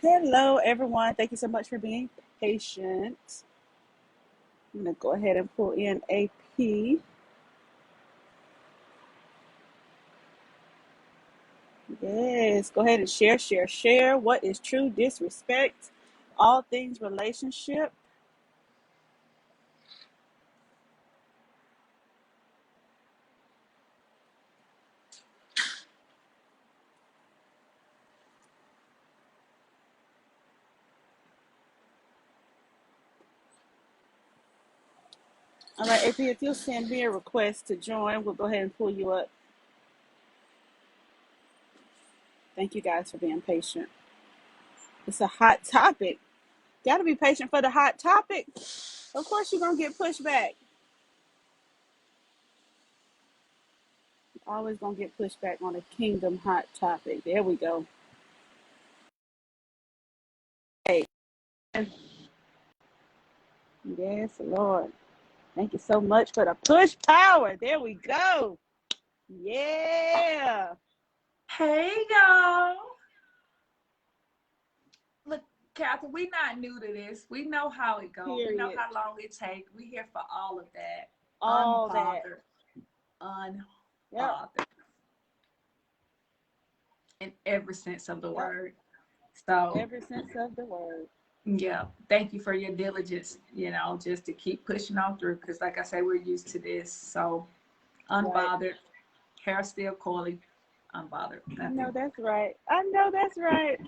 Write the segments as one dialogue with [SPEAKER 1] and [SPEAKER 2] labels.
[SPEAKER 1] Hello, everyone. Thank you so much for being patient. I'm going to go ahead and pull in AP. Yes, go ahead and share. What is true disrespect? All things relationship. All right, AP, if you'll send me a request to join, we'll go ahead and pull you up. Thank you guys for being patient. It's a hot topic. Got to be patient for the hot topic. Of course, you're going to get pushed back. Always going to get pushed back on a kingdom hot topic. There we go. Hey. Yes, Lord. Thank you so much for the push power. There we go. Yeah.
[SPEAKER 2] Hey, y'all. Look, Catherine, we not new to this. We know how it goes.
[SPEAKER 1] Period.
[SPEAKER 2] We know how long it takes. We here for all of that.
[SPEAKER 1] All
[SPEAKER 2] Unbothered.
[SPEAKER 1] that.
[SPEAKER 2] Unbothered.
[SPEAKER 1] Yep.
[SPEAKER 2] In every sense of the word. So
[SPEAKER 1] every sense of the word.
[SPEAKER 2] Yeah. Thank you for your diligence, just to keep pushing on through. Because like I say, we're used to this. So unbothered. Hair still coily. Unbothered.
[SPEAKER 1] I know that's right. I know that's right.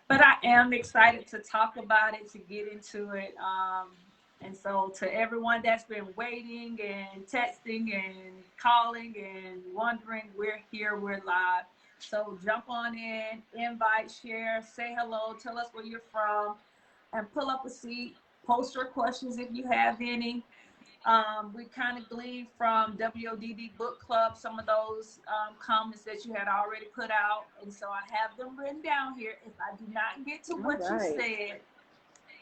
[SPEAKER 2] But I am excited to talk about it, to get into it. And so to everyone that's been waiting and texting and calling and wondering, we're here, we're live. So jump on in, invite, share, say hello, tell us where you're from, and pull up a seat. Post your questions if you have any. We kind of gleaned from WODD Book Club some of those comments that you had already put out. And so I have them written down here. If I do not get to what you said,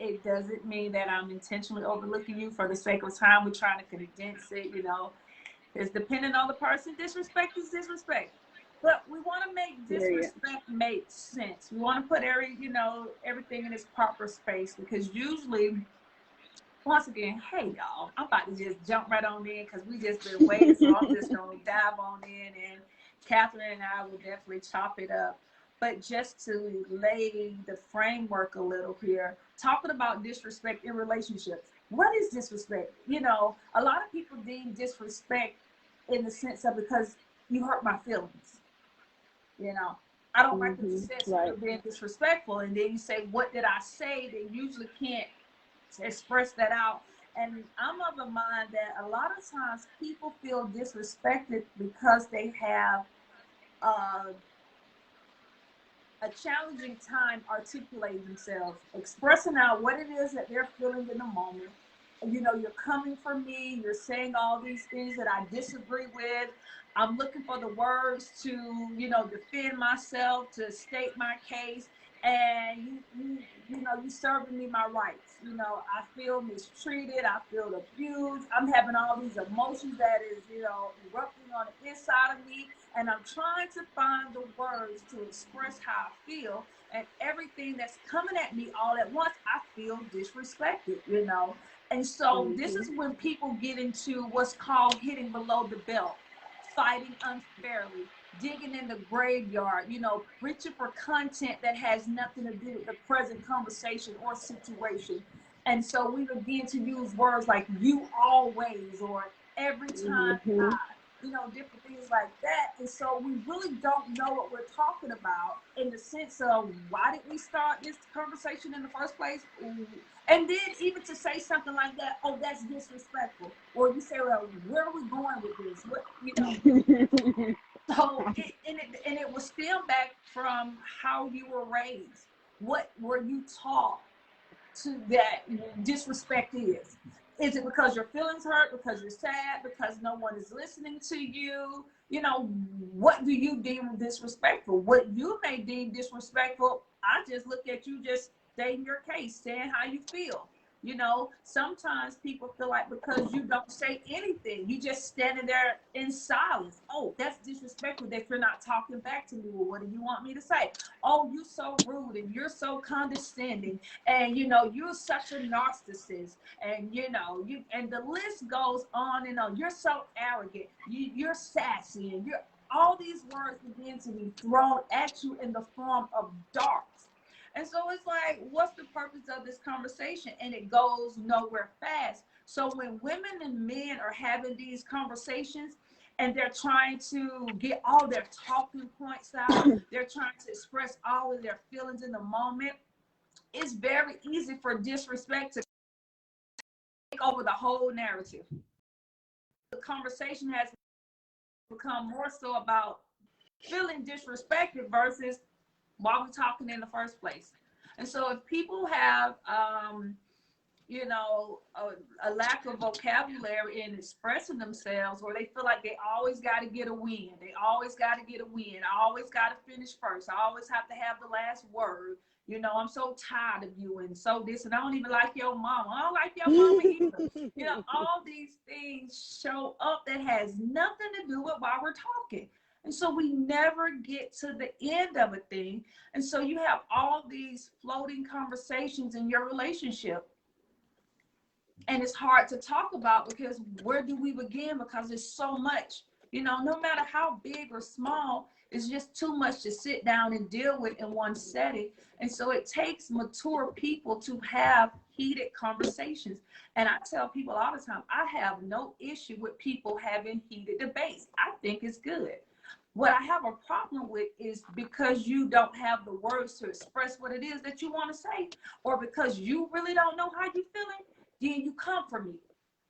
[SPEAKER 2] it doesn't mean that I'm intentionally overlooking you. For the sake of time, we're trying to condense it, It's depending on the person. Disrespect is disrespect. But we want to make disrespect make sense. We want to put everything in its proper space, because usually, once again, hey y'all, I'm about to just jump right on in because we just been waiting, so I'm just gonna dive on in, and Catherine and I will definitely chop it up. But just to lay the framework a little here, talking about disrespect in relationships. What is disrespect? A lot of people deem disrespect in the sense of, because you hurt my feelings. I don't like what you said, so you're being disrespectful. And then you say, what did I say? They usually can't express that out. And I'm of the mind that a lot of times people feel disrespected because they have a challenging time articulating themselves, expressing out what it is that they're feeling in the moment. You're coming for me, you're saying all these things that I disagree with. I'm looking for the words to, defend myself, to state my case. And you serving me my rights. I feel mistreated, I feel abused. I'm having all these emotions that is, erupting on the inside of me. And I'm trying to find the words to express how I feel. And everything that's coming at me all at once, I feel disrespected, And so this is when people get into what's called hitting below the belt, fighting unfairly, digging in the graveyard, reaching for content that has nothing to do with the present conversation or situation. And so we begin to use words like "you always" or "every time I," different things like that. And so we really don't know what we're talking about, in the sense of, why did we start this conversation in the first place? And then even to say something like that, oh, that's disrespectful. Or you say, well, where are we going with this? So it will stem back from how you were raised. What were you taught to that disrespect is? Is it because your feelings hurt, because you're sad, because no one is listening to you? What do you deem disrespectful? What you may deem disrespectful, I just look at you just stating your case, saying how you feel. You know, sometimes people feel like because you don't say anything, you just standing there in silence. Oh, that's disrespectful that you're not talking back to me. Well, what do you want me to say? Oh, you're so rude and you're so condescending, and you know, you're such a narcissist, and you know, you, and the list goes on and on. You're so arrogant, you're sassy, and you're, all these words begin to be thrown at you in the form of darts. And so it's like, what's the purpose of this conversation? And it goes nowhere fast. So when women and men are having these conversations and they're trying to get all their talking points out, they're trying to express all of their feelings in the moment, it's very easy for disrespect to take over the whole narrative. The conversation has become more so about feeling disrespected versus why we're talking in the first place. And so if people have, you know, a lack of vocabulary in expressing themselves, or they feel like they always got to get a win, they always got to get a win, I always got to finish first, I always have to have the last word, you know, I'm so tired of you, and so this, and I don't even like your mama, I don't like your mama either. You know, all these things show up that has nothing to do with why we're talking. And so we never get to the end of a thing. And so you have all these floating conversations in your relationship. And it's hard to talk about because where do we begin? Because there's so much, you know, no matter how big or small, it's just too much to sit down and deal with in one setting. And so it takes mature people to have heated conversations. And I tell people all the time, I have no issue with people having heated debates. I think it's good. What I have a problem with is because you don't have the words to express what it is that you want to say, or because you really don't know how you're feeling, then you come for me.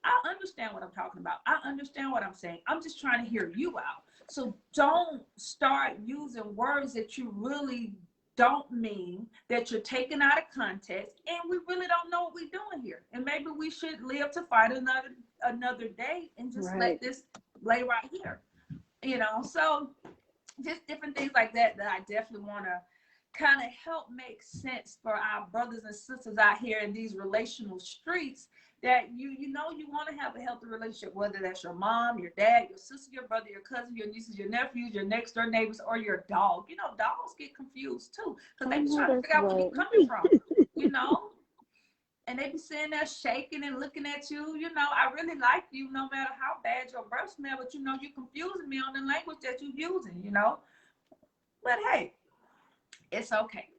[SPEAKER 2] I understand what I'm talking about. I understand what I'm saying. I'm just trying to hear you out. So don't start using words that you really don't mean, that you're taking out of context, and we really don't know what we're doing here. And maybe we should live to fight another day and just let this lay right here. You know, so just different things like that I definitely want to kind of help make sense for our brothers and sisters out here in these relational streets, that you know, you want to have a healthy relationship, whether that's your mom, your dad, your sister, your brother, your cousin, your nieces, your nephews, your next door neighbors, or your dog. You know, dogs get confused too because they be trying to figure out where you're coming from, you know. And they be sitting there shaking and looking at you. You know, I really like you no matter how bad your breath smell, but you know, you're confusing me on the language that you're using, you know. But hey, it's okay.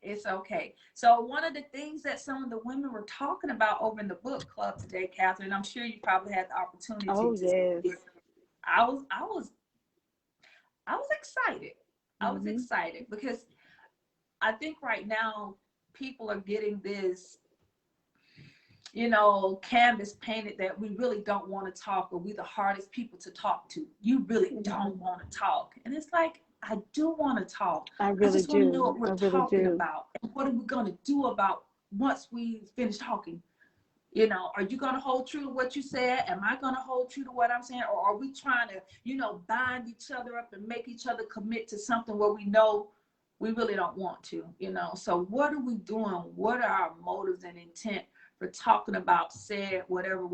[SPEAKER 2] It's okay. So one of the things that some of the women were talking about over in the book club today, Catherine, I'm sure you probably had the opportunity to see it. I was excited. I was excited because I think right now people are getting this, you know, canvas painted that we really don't want to talk, or we the hardest people to talk to. You really don't want to talk. And it's like, I do want to talk. I just want to know what we're talking about. And what are we going to do about once we finish talking? You know, are you going to hold true to what you said? Am I going to hold true to what I'm saying? Or are we trying to, you know, bind each other up and make each other commit to something where we know we really don't want to, you know? So what are we doing? What are our motives and intent for talking about said whatever,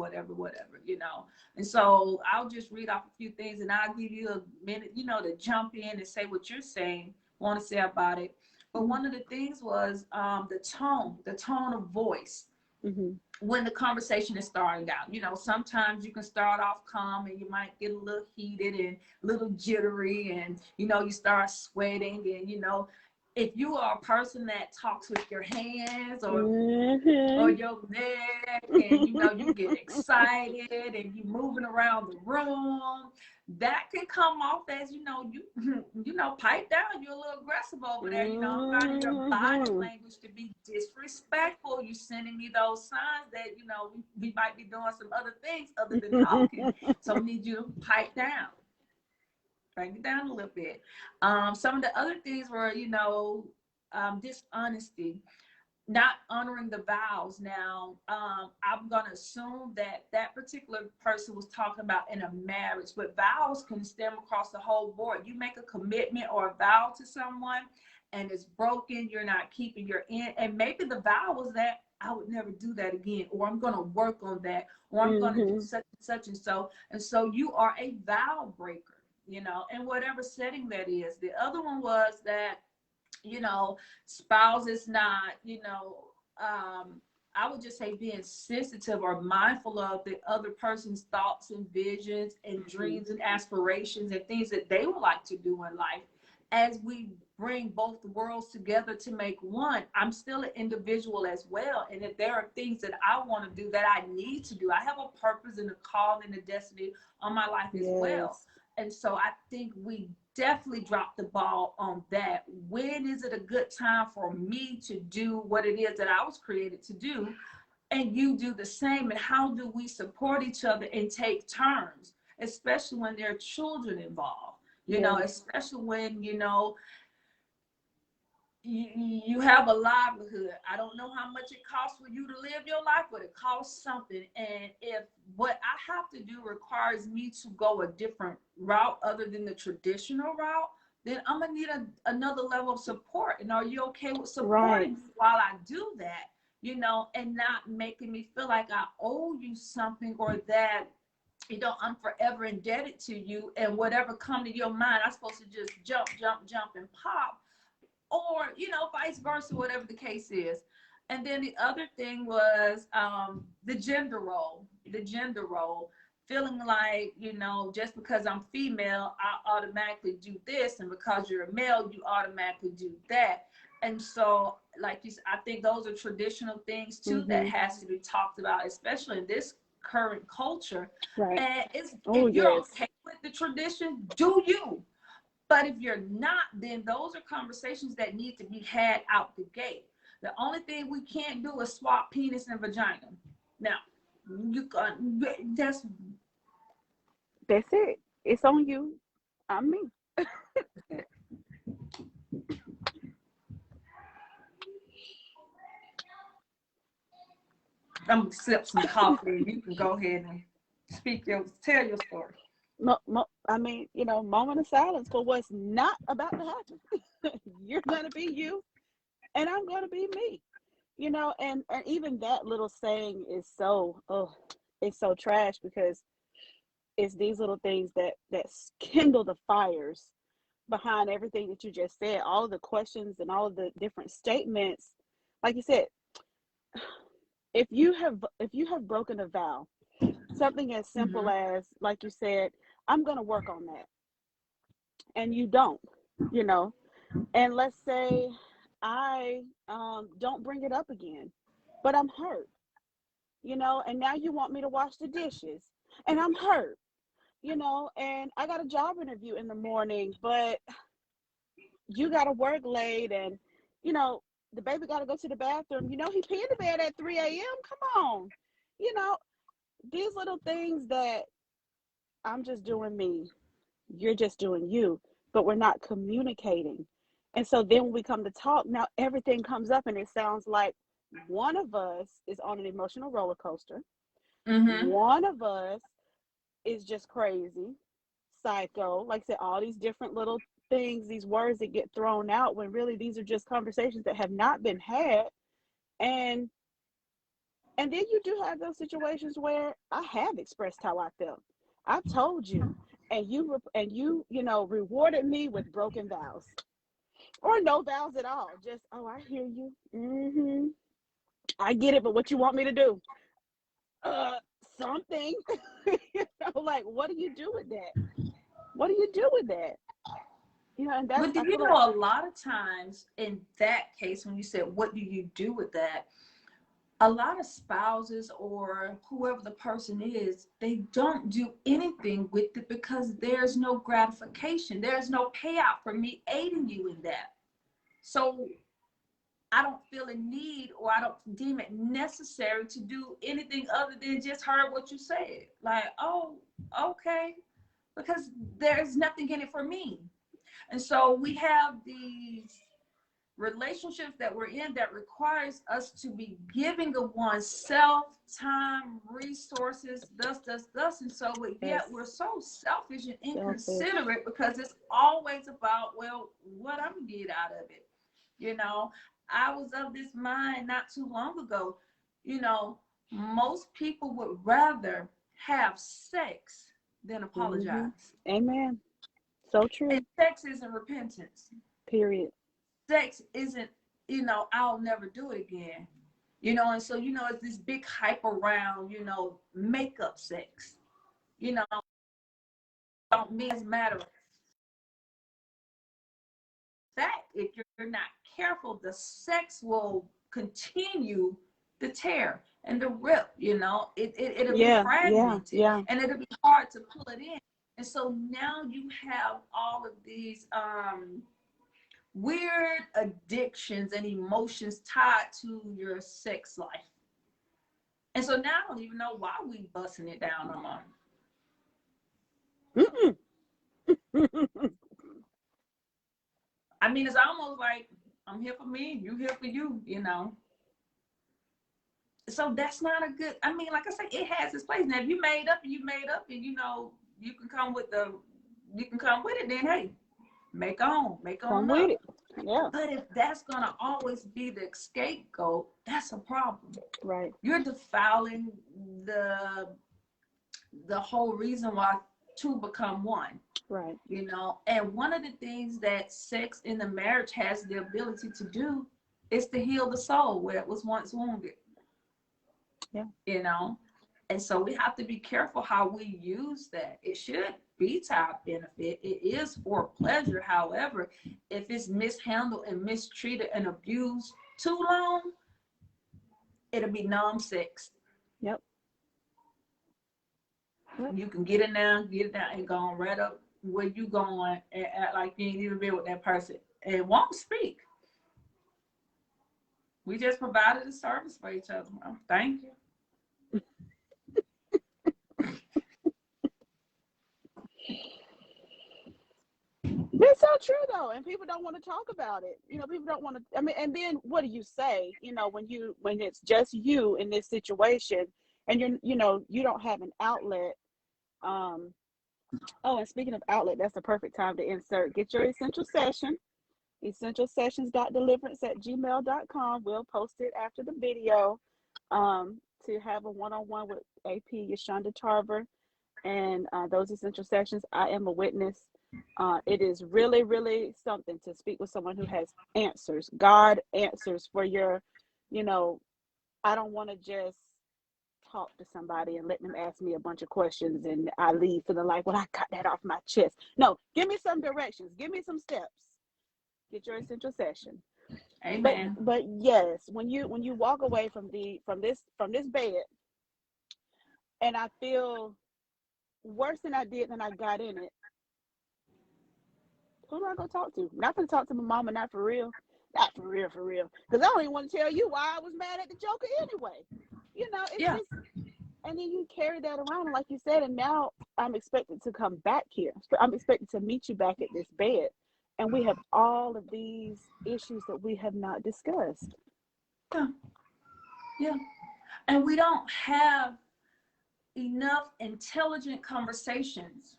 [SPEAKER 2] you know? And so I'll just read off a few things and I'll give you a minute, you know, to jump in and say what you're saying, want to say about it. But one of the things was the tone of voice. When the conversation is starting out, you know, sometimes you can start off calm and you might get a little heated and a little jittery, and you know, you start sweating, and you know, if you are a person that talks with your hands or your neck, and you know, you get excited and you moving around the room, that can come off as, you know, you know, pipe down, you're a little aggressive over there, you know, finding your body language to be disrespectful. You're sending me those signs that, you know, we might be doing some other things other than talking. So we need you to pipe down, bring it down a little bit. Some of the other things were, you know, dishonesty. not honoring the vows. Now, I'm going to assume that that particular person was talking about in a marriage, but vows can stem across the whole board. You make a commitment or a vow to someone and it's broken, you're not keeping your end. And maybe the vow was that I would never do that again, or I'm going to work on that, or I'm going to do such and such and so. And so you are a vow breaker, you know, in whatever setting that is. The other one was that, you know, spouse is not, you know, I would just say being sensitive or mindful of the other person's thoughts and visions and dreams and aspirations and things that they would like to do in life. As we bring both worlds together to make one, I'm still an individual as well. And if there are things that I want to do that I need to do, I have a purpose and a call and a destiny on my life as well. And so I think we definitely dropped the ball on that. When is it a good time for me to do what it is that I was created to do, and you do the same? And how do we support each other and take turns, especially when there are children involved, you know, especially when, you know, you have a livelihood. I don't know how much it costs for you to live your life, but it costs something. And if what I have to do requires me to go a different route other than the traditional route, then I'm gonna need another level of support. And are you okay with supporting me while I do that, you know, and not making me feel like I owe you something, or that, you know, I'm forever indebted to you, and whatever come to your mind, I'm supposed to just jump and pop, or, you know, vice versa, whatever the case is. And then the other thing was the gender role, feeling like, you know, just because I'm female, I automatically do this, and because you're a male, you automatically do that. And so, like you said, I think those are traditional things too that has to be talked about, especially in this current culture. And if you're okay with the tradition, do you? But if you're not, then those are conversations that need to be had out the gate. The only thing we can't do is swap penis and vagina. Now, that's
[SPEAKER 1] it. It's on you. I'm me.
[SPEAKER 2] I'm gonna sip some coffee. You can go ahead and tell your story.
[SPEAKER 1] I mean, you know, moment of silence for what's not about to happen. You're gonna be you, and I'm gonna be me. You know, and even that little saying is so, it's so trash, because it's these little things that kindle the fires behind everything that you just said. All of the questions and all of the different statements, like you said, if you have broken a vow, something as simple as, like you said, I'm going to work on that, and you don't, you know, and let's say I don't bring it up again, but I'm hurt, you know, and now you want me to wash the dishes, and I'm hurt, you know, and I got a job interview in the morning, but you got to work late, and, you know, the baby got to go to the bathroom, you know, he peed in the bed at 3 a.m. Come on, you know, these little things that I'm just doing me, you're just doing you, but we're not communicating. And so then when we come to talk, now everything comes up, and it sounds like one of us is on an emotional roller coaster. One of us is just crazy, psycho, like I said, all these different little things, these words that get thrown out, when really these are just conversations that have not been had. And then you do have those situations where I have expressed how I felt. I've told you, and you know, rewarded me with broken vows, or no vows at all. Just, oh, I hear you. I get it, but what you want me to do? Something. You know, like, what do you do with that? What do you do with that? You know, and that's,
[SPEAKER 2] but you know, a lot of times in that case, when you said, what do you do with that? A lot of spouses, or whoever the person is, they don't do anything with it because there's no gratification. There's no payout for me aiding you in that. So I don't feel a need, or I don't deem it necessary to do anything other than just heard what you said. Like, oh, okay, because there's nothing in it for me. And so we have these relationships that we're in that requires us to be giving of oneself, time, resources, thus. And so, but yet we're so selfish and inconsiderate because it's always about, well, what I'm gonna get out of it. You know, I was of this mind not too long ago, you know, most people would rather have sex than apologize.
[SPEAKER 1] Amen. So true.
[SPEAKER 2] And sex isn't repentance.
[SPEAKER 1] Period.
[SPEAKER 2] Sex isn't, you know, I'll never do it again. You know, and so, you know, it's this big hype around, you know, makeup sex. You know, don't mean it's matter of fact. If you're not careful, the sex will continue to tear and to rip, you know. It'll be fragmented and it'll be hard to pull it in. And so now you have all of these weird addictions and emotions tied to your sex life. And so now I don't even know why we busting it down no more. I mean, it's almost like I'm here for me, you here for you, you know. So that's not a good, I mean, like I said, it has its place. Now, if you made up and you know, you can come with it, then hey, make on
[SPEAKER 1] with it. Yeah.
[SPEAKER 2] But if that's gonna always be the scapegoat, that's a problem.
[SPEAKER 1] Right.
[SPEAKER 2] You're defiling the whole reason why two become one.
[SPEAKER 1] Right.
[SPEAKER 2] You know, and one of the things that sex in the marriage has the ability to do is to heal the soul where it was once wounded.
[SPEAKER 1] Yeah.
[SPEAKER 2] You know, and so we have to be careful how we use that. It should be to our benefit. It is for pleasure. However, if it's mishandled and mistreated and abused too long, it'll be numb-sexed.
[SPEAKER 1] Yep.
[SPEAKER 2] You can get it down and go on right up where you going and act like you ain't even been with that person and won't speak. We just provided a service for each other. Oh, thank you.
[SPEAKER 1] It's so true though, and people don't want to talk about it. You know, people don't want to. I mean, and then what do you say? You know, when it's just you in this situation, and you don't have an outlet. Oh, and speaking of outlet, that's the perfect time to insert. Get your essential session, essentialsessions.deliverance@gmail.com. We'll post it after the video. To have a one-on-one with AP Yushonda Tarver, and those essential sessions. I am a witness. It is really, really something to speak with someone who has answers, God answers for your, you know, I don't want to just talk to somebody and let them ask me a bunch of questions and I leave feeling like, well, I got that off my chest. No, give me some directions. Give me some steps. Get your essential session.
[SPEAKER 2] Amen.
[SPEAKER 1] But yes, when you walk away from this bed and I feel worse than I did when I got in it, who do I go talk to? Not gonna talk to my mama, not for real. Not for real. Because I don't even want to tell you why I was mad at the Joker anyway. You know, it's just, and then you carry that around, like you said, and now I'm expected to come back here. I'm expected to meet you back at this bed. And we have all of these issues that we have not discussed.
[SPEAKER 2] Yeah. And we don't have enough intelligent conversations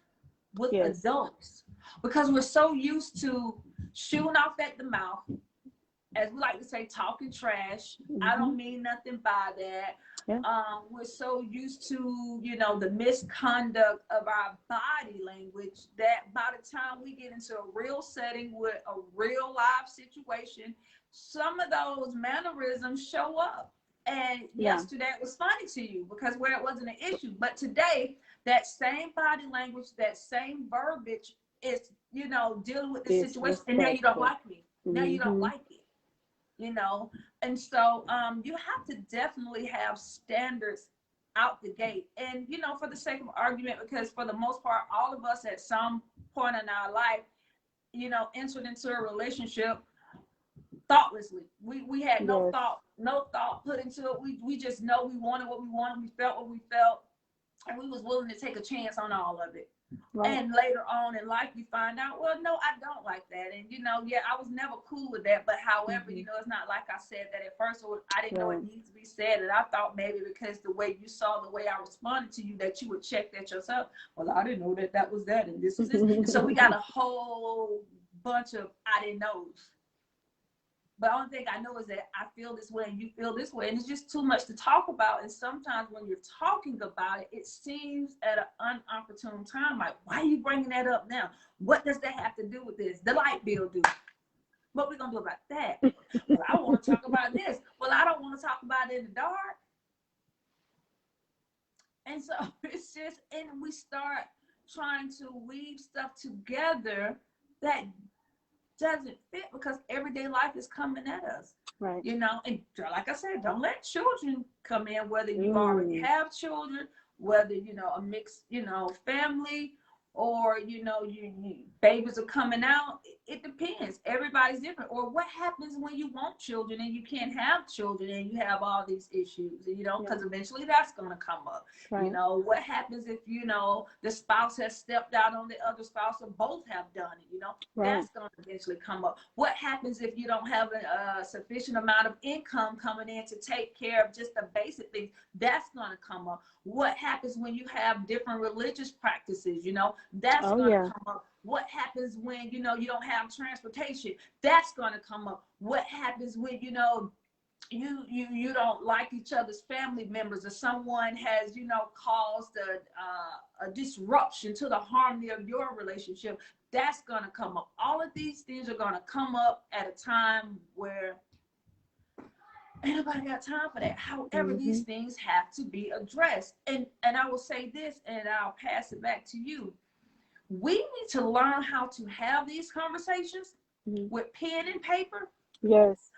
[SPEAKER 2] with adults because we're so used to shooting off at the mouth, as we like to say, talking trash. I don't mean nothing by that. We're so used to, you know, the misconduct of our body language that by the time we get into a real setting with a real live situation, some of those mannerisms show up. And yesterday it was funny to you because where it wasn't an issue. But today, that same body language, that same verbiage is, you know, dealing with the situation. And now you don't like me. Now you don't like it. You know, and so you have to definitely have standards out the gate. And, you know, for the sake of argument, because for the most part, all of us at some point in our life, you know, entered into a relationship thoughtlessly. We had no thought put into it. We just know we wanted what we wanted. We felt what we felt. And we was willing to take a chance on all of it.
[SPEAKER 1] Right.
[SPEAKER 2] And later on in life, you find out, well, no, I don't like that. And, yeah, I was never cool with that. But however, it's not like I said that at first. I didn't know it needs to be said. And I thought maybe because the way you saw the way I responded to you, that you would check that yourself. Well, I didn't know that was that. And this was this. And so we got a whole bunch of I didn't knows. But the only thing I know is that I feel this way and you feel this way. And it's just too much to talk about. And sometimes when you're talking about it, it seems at an unopportune time. Like, why are you bringing that up now? What does that have to do with this? The light bill do. What we going to do about that? Well, I want to talk about this. Well, I don't want to talk about it in the dark. And so it's just, and we start trying to weave stuff together that doesn't fit because everyday life is coming at us.
[SPEAKER 1] Right.
[SPEAKER 2] And like I said, don't let children come in, whether you already have children, whether, a mixed, family, or, babies are coming out. It depends. Everybody's different. Or what happens when you want children and you can't have children and you have all these issues, because eventually that's going to come up.
[SPEAKER 1] Right.
[SPEAKER 2] What happens if, the spouse has stepped out on the other spouse or both have done it, that's going to eventually come up. What happens if you don't have a sufficient amount of income coming in to take care of just the basic things? That's going to come up. What happens when you have different religious practices, that's going to come up. What happens when, you don't have transportation? That's going to come up. What happens when, you don't like each other's family members, or someone has, caused a disruption to the harmony of your relationship? That's going to come up. All of these things are going to come up at a time where ain't nobody got time for that. However, these things have to be addressed. And I will say this, and I'll pass it back to you. We need to learn how to have these conversations with pen and paper.
[SPEAKER 1] Yes.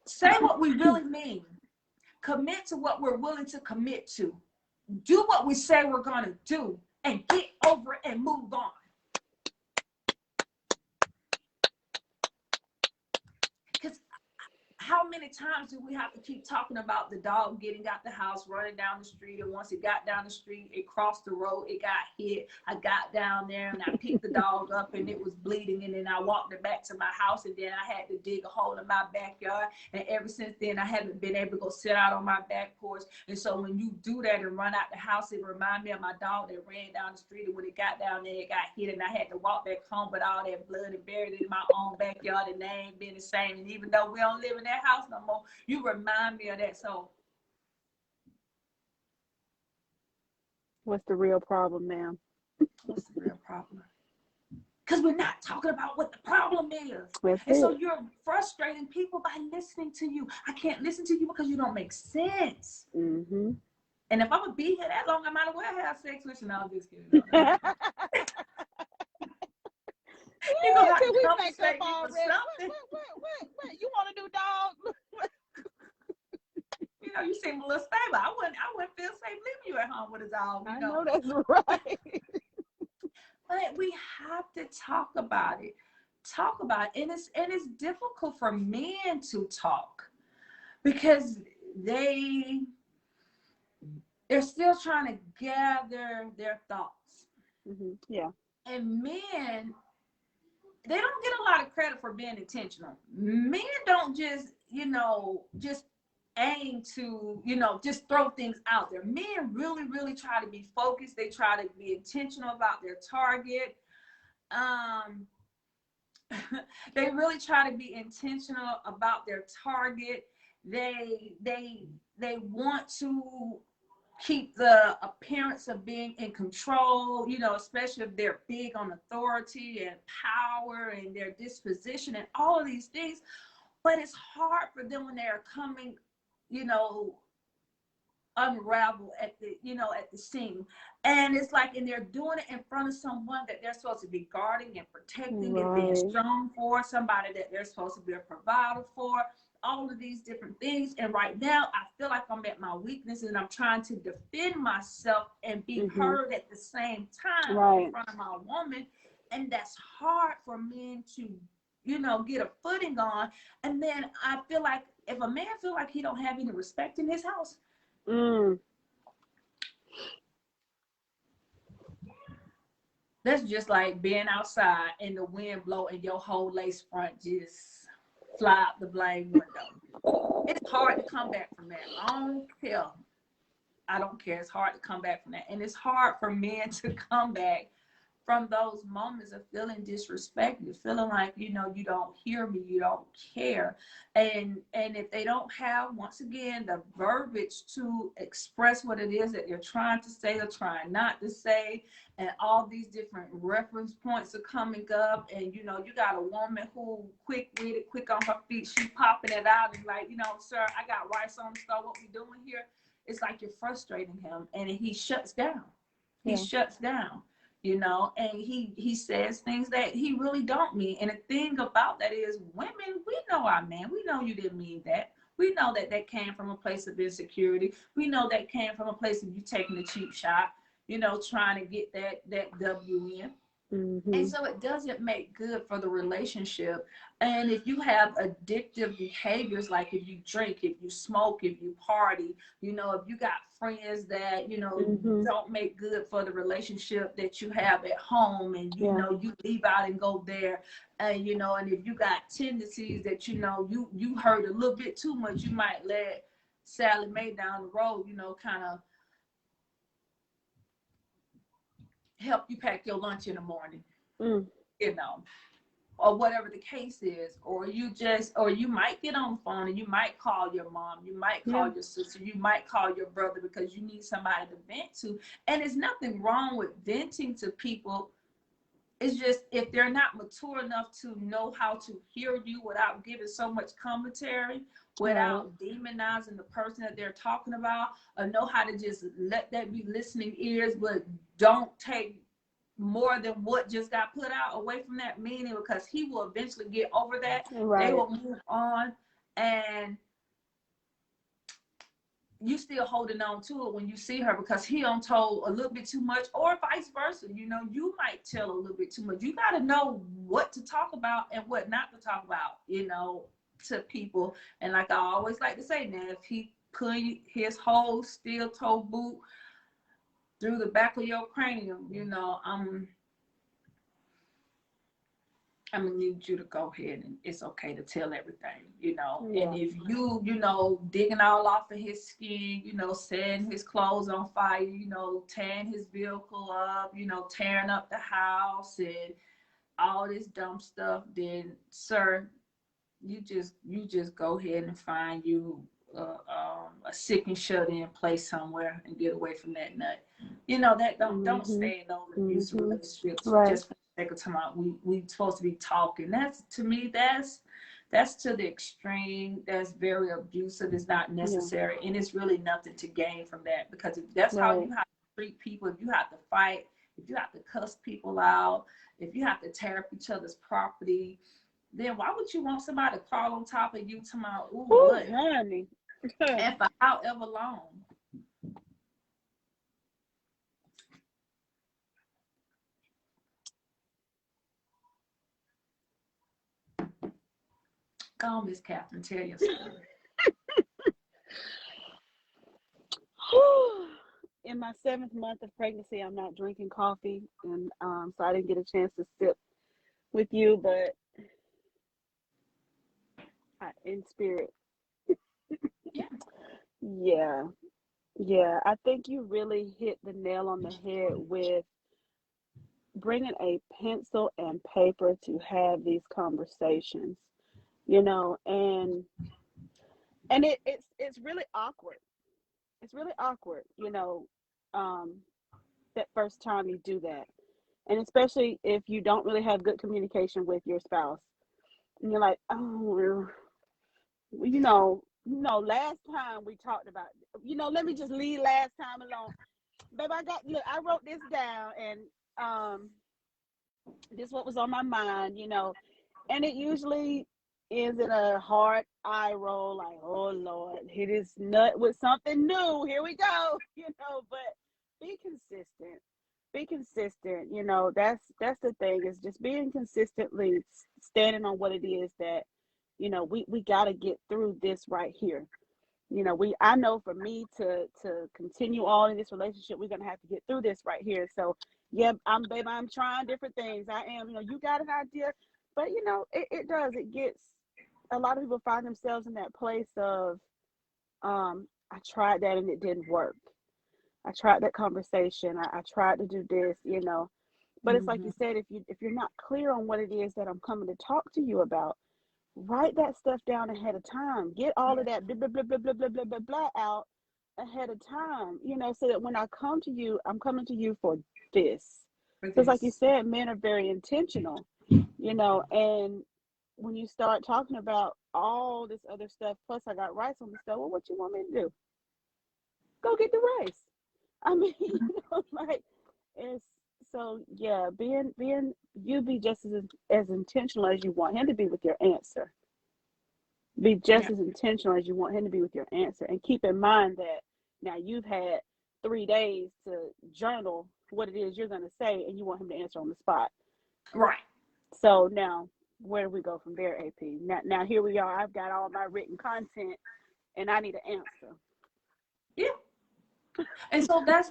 [SPEAKER 2] Say what we really mean. Commit to what we're willing to commit to. Do what we say we're going to do and get over it and move on. Because how many times do we have to keep talking about the dog getting out the house, running down the street, and once it got down the street, it crossed the road, it got hit. I got down there and I picked the dog up and it was bleeding, and then I walked it back to my house, and then I had to dig a hole in my backyard, and ever since then I haven't been able to go sit out on my back porch. And so when you do that and run out the house, it reminds me of my dog that ran down the street, and when it got down there, it got hit, and I had to walk back home with all that blood and buried it in my own backyard, and they ain't been the same. And even though we don't live in that house no more, you remind me of that. So
[SPEAKER 1] what's the real problem, ma'am?
[SPEAKER 2] What's the real problem? Because we're not talking about what the problem is. So you're frustrating people by listening to you. I can't listen to you because you don't make sense. And if I'm gonna be here that long, I might as well have sex with you. No, I'm just kidding. You're gonna have to compensate me for something.
[SPEAKER 1] What? You want to do dog?
[SPEAKER 2] You seem a little stable. I wouldn't feel safe leaving you at home with a dog.
[SPEAKER 1] I know that's right.
[SPEAKER 2] But we have to talk about it. And it's difficult for men to talk because they're still trying to gather their thoughts.
[SPEAKER 1] Yeah.
[SPEAKER 2] And men, they don't get a lot of credit for being intentional. Men don't just aim to, just throw things out there. Men really, really try to be focused. They try to be intentional about their target. They really try to be intentional about their target. They want to keep the appearance of being in control, especially if they're big on authority and power and their disposition and all of these things. But it's hard for them when they're coming, unravel at the scene. And it's like, and they're doing it in front of someone that they're supposed to be guarding and protecting and being strong for, somebody that they're supposed to be a provider for, all of these different things. And right now I feel like I'm at my weakness and I'm trying to defend myself and be heard at the same time in front of my woman. And that's hard for men to get a footing on. And then I feel like if a man feel like he don't have any respect in his house, That's just like being outside and the wind blow and your whole lace front just fly out the blame window. It's hard to come back from that. I don't care. It's hard to come back from that. And it's hard for men to come back from those moments of feeling disrespected, feeling like, you know, you don't hear me, you don't care. And if they don't have, once again, the verbiage to express what it is that they're trying to say or trying not to say, and all these different reference points are coming up, and, you know, you got a woman who quick-witted, quick on her feet, she's popping it out and like, you know, sir, I got rice on the stove, what we doing here? It's like you're frustrating him, and he shuts down. He shuts down. You know, and he says things that he really don't mean. And the thing about that is, women, we know our man. We know you didn't mean that. We know that that came from a place of insecurity. We know that came from a place of you taking a cheap shot, you know, trying to get that W in. Mm-hmm. And so it doesn't make good for the relationship. And if you have addictive behaviors, like if you drink, if you smoke, if you party, you know, if you got friends that, you know, mm-hmm. don't make good for the relationship that you have at home, and, you know, you leave out and go there, and, you know, and if you got tendencies that, you know, you hurt a little bit too much, you might let Sally Mae down the road, you know, kind of help you pack your lunch in the morning, you know, or whatever the case is. Or you might get on the phone and you might call your mom, you might call your sister, you might call your brother because you need somebody to vent to. And there's nothing wrong with venting to people. It's just, if they're not mature enough to know how to hear you without giving so much commentary, without demonizing the person that they're talking about, or know how to just let that be listening ears, but don't take more than what just got put out away from that meaning, because he will eventually get over that. They will move on, and you still holding on to it when you see her because he done told a little bit too much, or vice versa. You know, you might tell a little bit too much. You got to know what to talk about and what not to talk about, you know, to people. And like I always like to say, now, if he put his whole steel toe boot through the back of your cranium, you know, I'm gonna need you to go ahead, and it's okay to tell everything, you know. And if you know, digging all off of his skin, you know, setting his clothes on fire, you know, tearing his vehicle up, you know, tearing up the house and all this dumb stuff, then, sir, you just go ahead and find you a sick and shut in place somewhere and get away from that nut. You know, that don't stay in those abusive relationships just for the sake of time. We supposed to be talking. That's, to me, that's to the extreme. That's very abusive. It's not necessary, and it's really nothing to gain from that, because if that's how you have to treat people, if you have to fight, if you have to cuss people out, if you have to tear up each other's property, then why would you want somebody to crawl on top of you tomorrow? Ooh, honey. And for however long. Go on, Miss Catherine, tell your story.
[SPEAKER 1] In my 7th month of pregnancy, I'm not drinking coffee, and so I didn't get a chance to sip with you, but in spirit. Yeah, I think you really hit the nail on the head with bringing a pencil and paper to have these conversations, you know, and it's really awkward. It's really awkward, you know, that first time you do that. And especially if you don't really have good communication with your spouse. And you're like, oh, you know, last time we talked about, you know, let me just leave last time alone. Babe, I wrote this down, and this is what was on my mind, you know. And it usually ends in a hard eye roll, like, oh Lord, hit his nut with something new. Here we go, you know. But be consistent. Be consistent. You know, that's the thing, is just being consistently standing on what it is that, you know, we got to get through this right here. You know, I know for me to continue on in this relationship, we're going to have to get through this right here. So Yeah, baby, I'm trying different things. I am, you got an idea. But, it does. It gets, a lot of people find themselves in that place of, I tried that and it didn't work. I tried that conversation. I tried to do this, But it's like you said, if you're not clear on what it is that I'm coming to talk to you about, write that stuff down ahead of time. Get all of that blah blah blah blah blah blah blah blah, blah out ahead of time, so that when I come to you, I'm coming to you for this. Because like you said, men are very intentional, and when you start talking about all this other stuff, plus I got rice on the stove, well, what you want me to do? Go get the rice. I mean, like, it's, so yeah, you be just as intentional as you want him to be with your answer. Be just as intentional as you want him to be with your answer. And keep in mind that now you've had 3 days to journal what it is you're going to say, and you want him to answer on the spot.
[SPEAKER 2] Right.
[SPEAKER 1] So now, where do we go from there, AP? Now here we are. I've got all my written content, and I need an answer.
[SPEAKER 2] Yeah. And so that's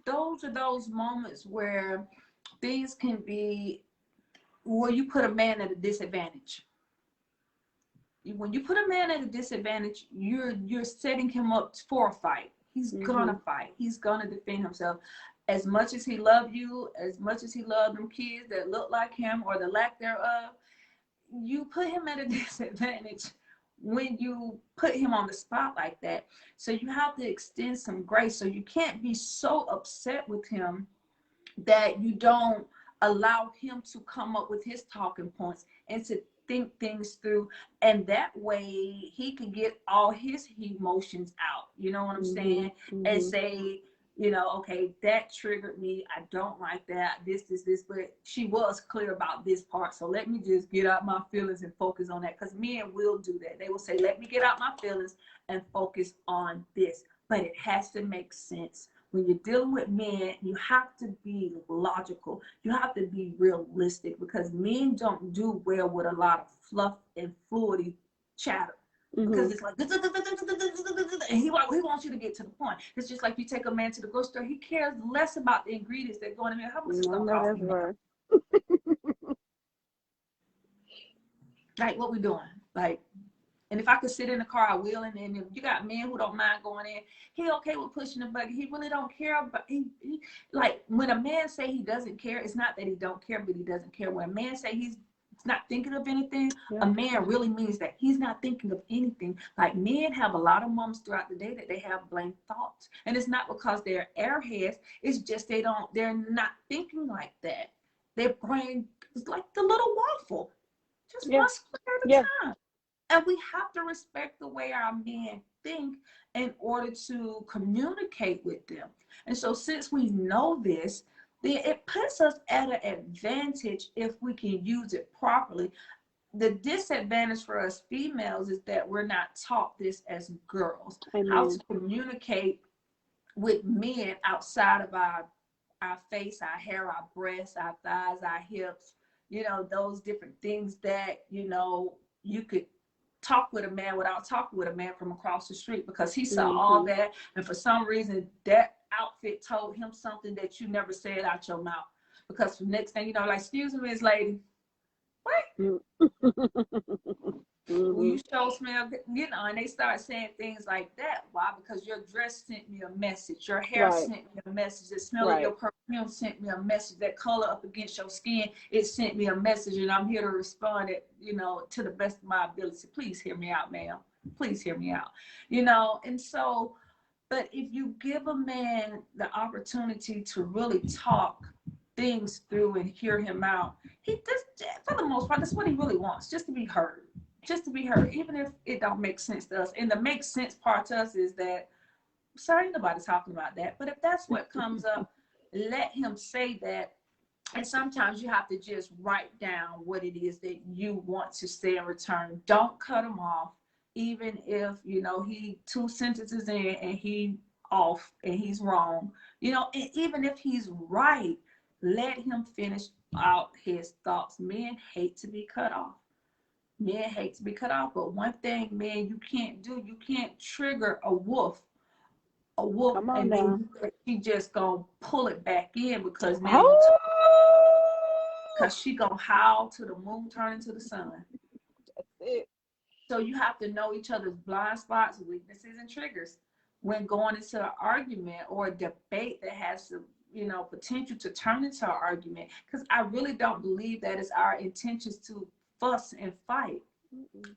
[SPEAKER 2] those are those moments where things can be, where you put a man at a disadvantage. When you put a man at a disadvantage, you're setting him up for a fight. He's gonna fight. He's gonna defend himself. As much as he loved you, as much as he loved them kids that look like him or the lack thereof, you put him at a disadvantage when you put him on the spot like that. So you have to extend some grace. So you can't be so upset with him that you don't allow him to come up with his talking points and to think things through, and that way he can get all his emotions out, you know what I'm saying? And say, okay, that triggered me, I don't like that, this, but she was clear about this part, so let me just get out my feelings and focus on that. Because men will do that. They will say, let me get out my feelings and focus on this, but it has to make sense. When you're dealing with men, you have to be logical. You have to be realistic, because men don't do well with a lot of fluff and fluidity chatter. Because it's like, and he wants you to get to the point. It's just like you take a man to the grocery store, he cares less about the ingredients that go in there. How much it's going to cost me? Right. Like, what we doing? Like, and if I could sit in the car, I will. And then if you got men who don't mind going in, he okay with pushing the buggy. He really don't care about, he like, when a man say he doesn't care, it's not that he don't care, but he doesn't care. When a man say he's not thinking of anything, a man really means that he's not thinking of anything. Like, men have a lot of moments throughout the day that they have blank thoughts. And it's not because they're airheads. It's just they're not thinking like that. Their brain is like the little waffle. Just one square at a time. And we have to respect the way our men think in order to communicate with them. And so since we know this, then it puts us at an advantage if we can use it properly. The disadvantage for us females is that we're not taught this as girls. How to communicate with men outside of our face, our hair, our breasts, our thighs, our hips, those different things that, you could talk with a man without talking with a man from across the street, because he saw all that, and for some reason that outfit told him something that you never said out your mouth. Because the next thing you know, like, excuse me, Miss Lady, what? You sure smell good, and they start saying things like that. Why? Because your dress sent me a message, your hair sent me a message, the smell of your perfume sent me a message, that color up against your skin, it sent me a message, and I'm here to respond it, to the best of my ability. Please hear me out, ma'am. Please hear me out. And so, but if you give a man the opportunity to really talk things through and hear him out, he does, for the most part, that's what he really wants, just to be heard. Just to be heard, even if it don't make sense to us. And the make sense part to us is that, sorry, nobody's talking about that. But if that's what comes up, let him say that. And sometimes you have to just write down what it is that you want to say in return. Don't cut him off, even if, he 2 sentences in and he off and he's wrong. And even if he's right, let him finish out his thoughts. Men hate to be cut off. Men hate to be cut off, but one thing, man, you can't do, you can't trigger a wolf a whoop,
[SPEAKER 1] Come on
[SPEAKER 2] and
[SPEAKER 1] now.
[SPEAKER 2] then she just gonna pull it back in because now
[SPEAKER 1] Oh,
[SPEAKER 2] because she gonna howl to the moon turn into the sun.
[SPEAKER 1] that's it.
[SPEAKER 2] So you have to know each other's blind spots, weaknesses, and triggers when going into an argument or a debate that has the potential to turn into an argument. Because I really don't believe that it's our intentions to fuss and fight.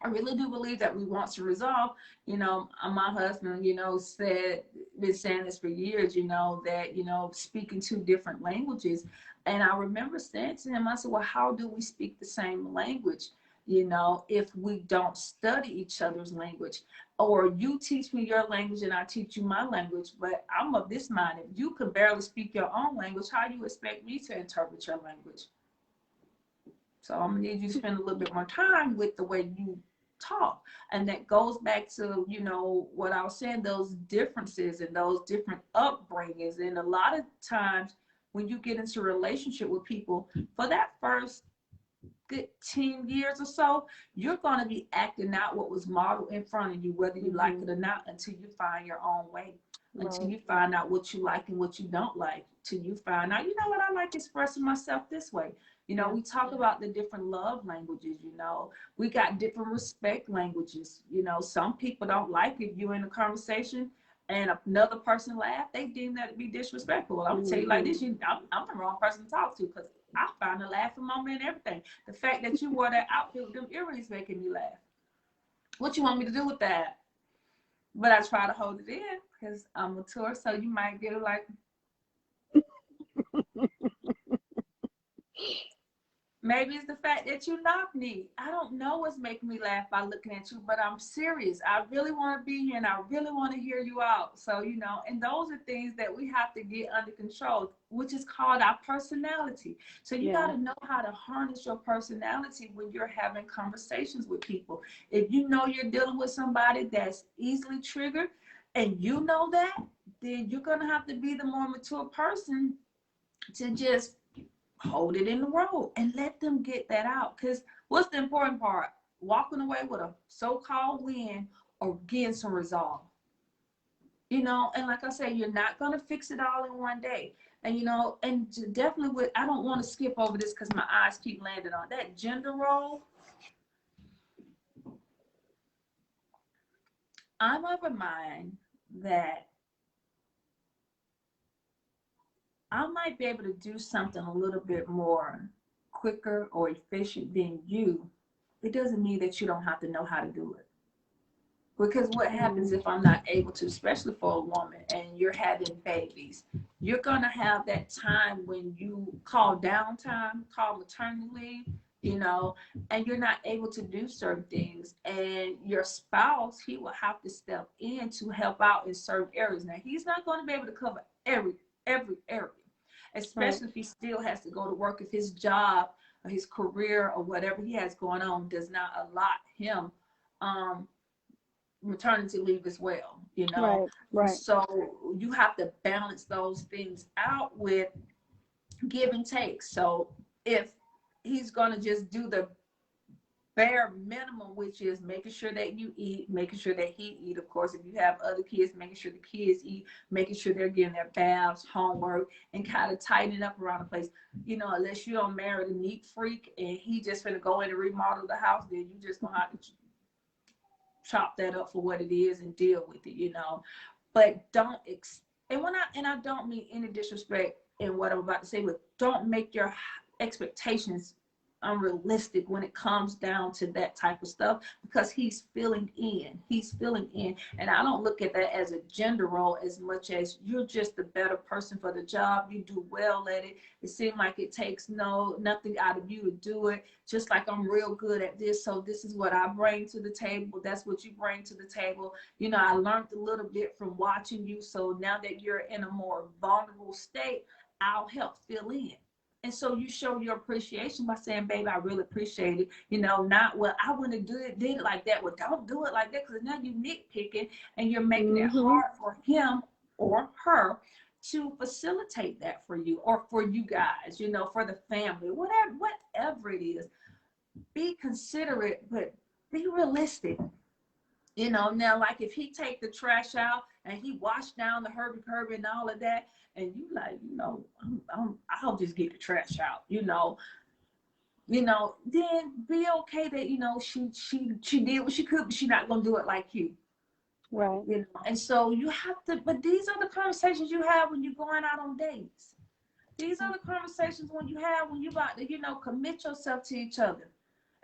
[SPEAKER 2] I really do believe that we want to resolve. My husband, been saying this for years, that, speaking two different languages. And I remember saying to him, I said, well, how do we speak the same language? If we don't study each other's language, or you teach me your language and I teach you my language, but I'm of this mind, if you can barely speak your own language, how do you expect me to interpret your language? So I'm gonna need you to spend a little bit more time with the way you talk. And that goes back to, what I was saying, those differences and those different upbringings. And a lot of times when you get into a relationship with people, for that first good 10 years or so, you're going to be acting out what was modeled in front of you, whether you like it or not, until you find your own way, until you find out what you like and what you don't like, till you find out, what, I like expressing myself this way. We talk about the different love languages, we got different respect languages. Some people don't like if you're in a conversation and another person laugh, they deem that to be disrespectful. I'm gonna tell you like this, I'm the wrong person to talk to, because I find a laughing moment and everything. The fact that you wore that outfit with them earrings making me laugh. What you want me to do with that? But I try to hold it in because I'm mature, so you might get it like, maybe it's the fact that you knock me. I don't know what's making me laugh by looking at you, but I'm serious. I really want to be here and I really want to hear you out. So, and those are things that we have to get under control, which is called our personality. So you got to know how to harness your personality when you're having conversations with people. If you know you're dealing with somebody that's easily triggered and you know that, then you're going to have to be the more mature person to just hold it in the road and let them get that out. Because what's the important part? Walking away with a so-called win or getting some resolve. And like I said, you're not going to fix it all in one day. And, and definitely I don't want to skip over this because my eyes keep landing on that gender role. I'm of a mind that I might be able to do something a little bit more quicker or efficient than you. It doesn't mean that you don't have to know how to do it. Because what happens if I'm not able to, especially for a woman, and you're having babies, you're going to have that time when you call downtime, call maternity leave, and you're not able to do certain things. And your spouse, he will have to step in to help out in certain areas. Now, he's not going to be able to cover every area, especially if he still has to go to work, if his job or his career or whatever he has going on does not allot him maternity leave as well,
[SPEAKER 1] Right.
[SPEAKER 2] So you have to balance those things out with give and take. So if he's going to just do the bare minimum, which is making sure that you eat, making sure that he eat, of course, if you have other kids, making sure the kids eat, making sure they're getting their baths, homework, and kind of tightening up around the place. Unless you don't marry the neat freak and he just gonna go in and remodel the house, then you just gonna have to chop that up for what it is and deal with it, but don't and I don't mean any disrespect in what I'm about to say, but don't make your expectations unrealistic when it comes down to that type of stuff, because he's filling in, and I don't look at that as a gender role as much as you're just the better person for the job. You do well at it. It seems like it takes nothing out of you to do it, just like I'm real good at this, so this is what I bring to the table, that's what you bring to the table. I learned a little bit from watching you, so now that you're in a more vulnerable state, I'll help fill in. And so you show your appreciation by saying, baby, I really appreciate it. Not, well, I wouldn't have did it like that. Well, don't do it like that, because now you're nitpicking and you're making it hard for him or her to facilitate that for you or for you guys, for the family, whatever it is. Be considerate, but be realistic. You know, now, like if he take the trash out and he wash down the Herbie and all of that, and you like, you know, I'll just get the trash out, you know, then be okay that, you know, she did what she could, but she's not gonna do it like you.
[SPEAKER 1] Right.
[SPEAKER 2] You know, and so you have to, but these are the conversations you have when you're going out on dates. These are the conversations when you have when you about to, you know, commit yourself to each other.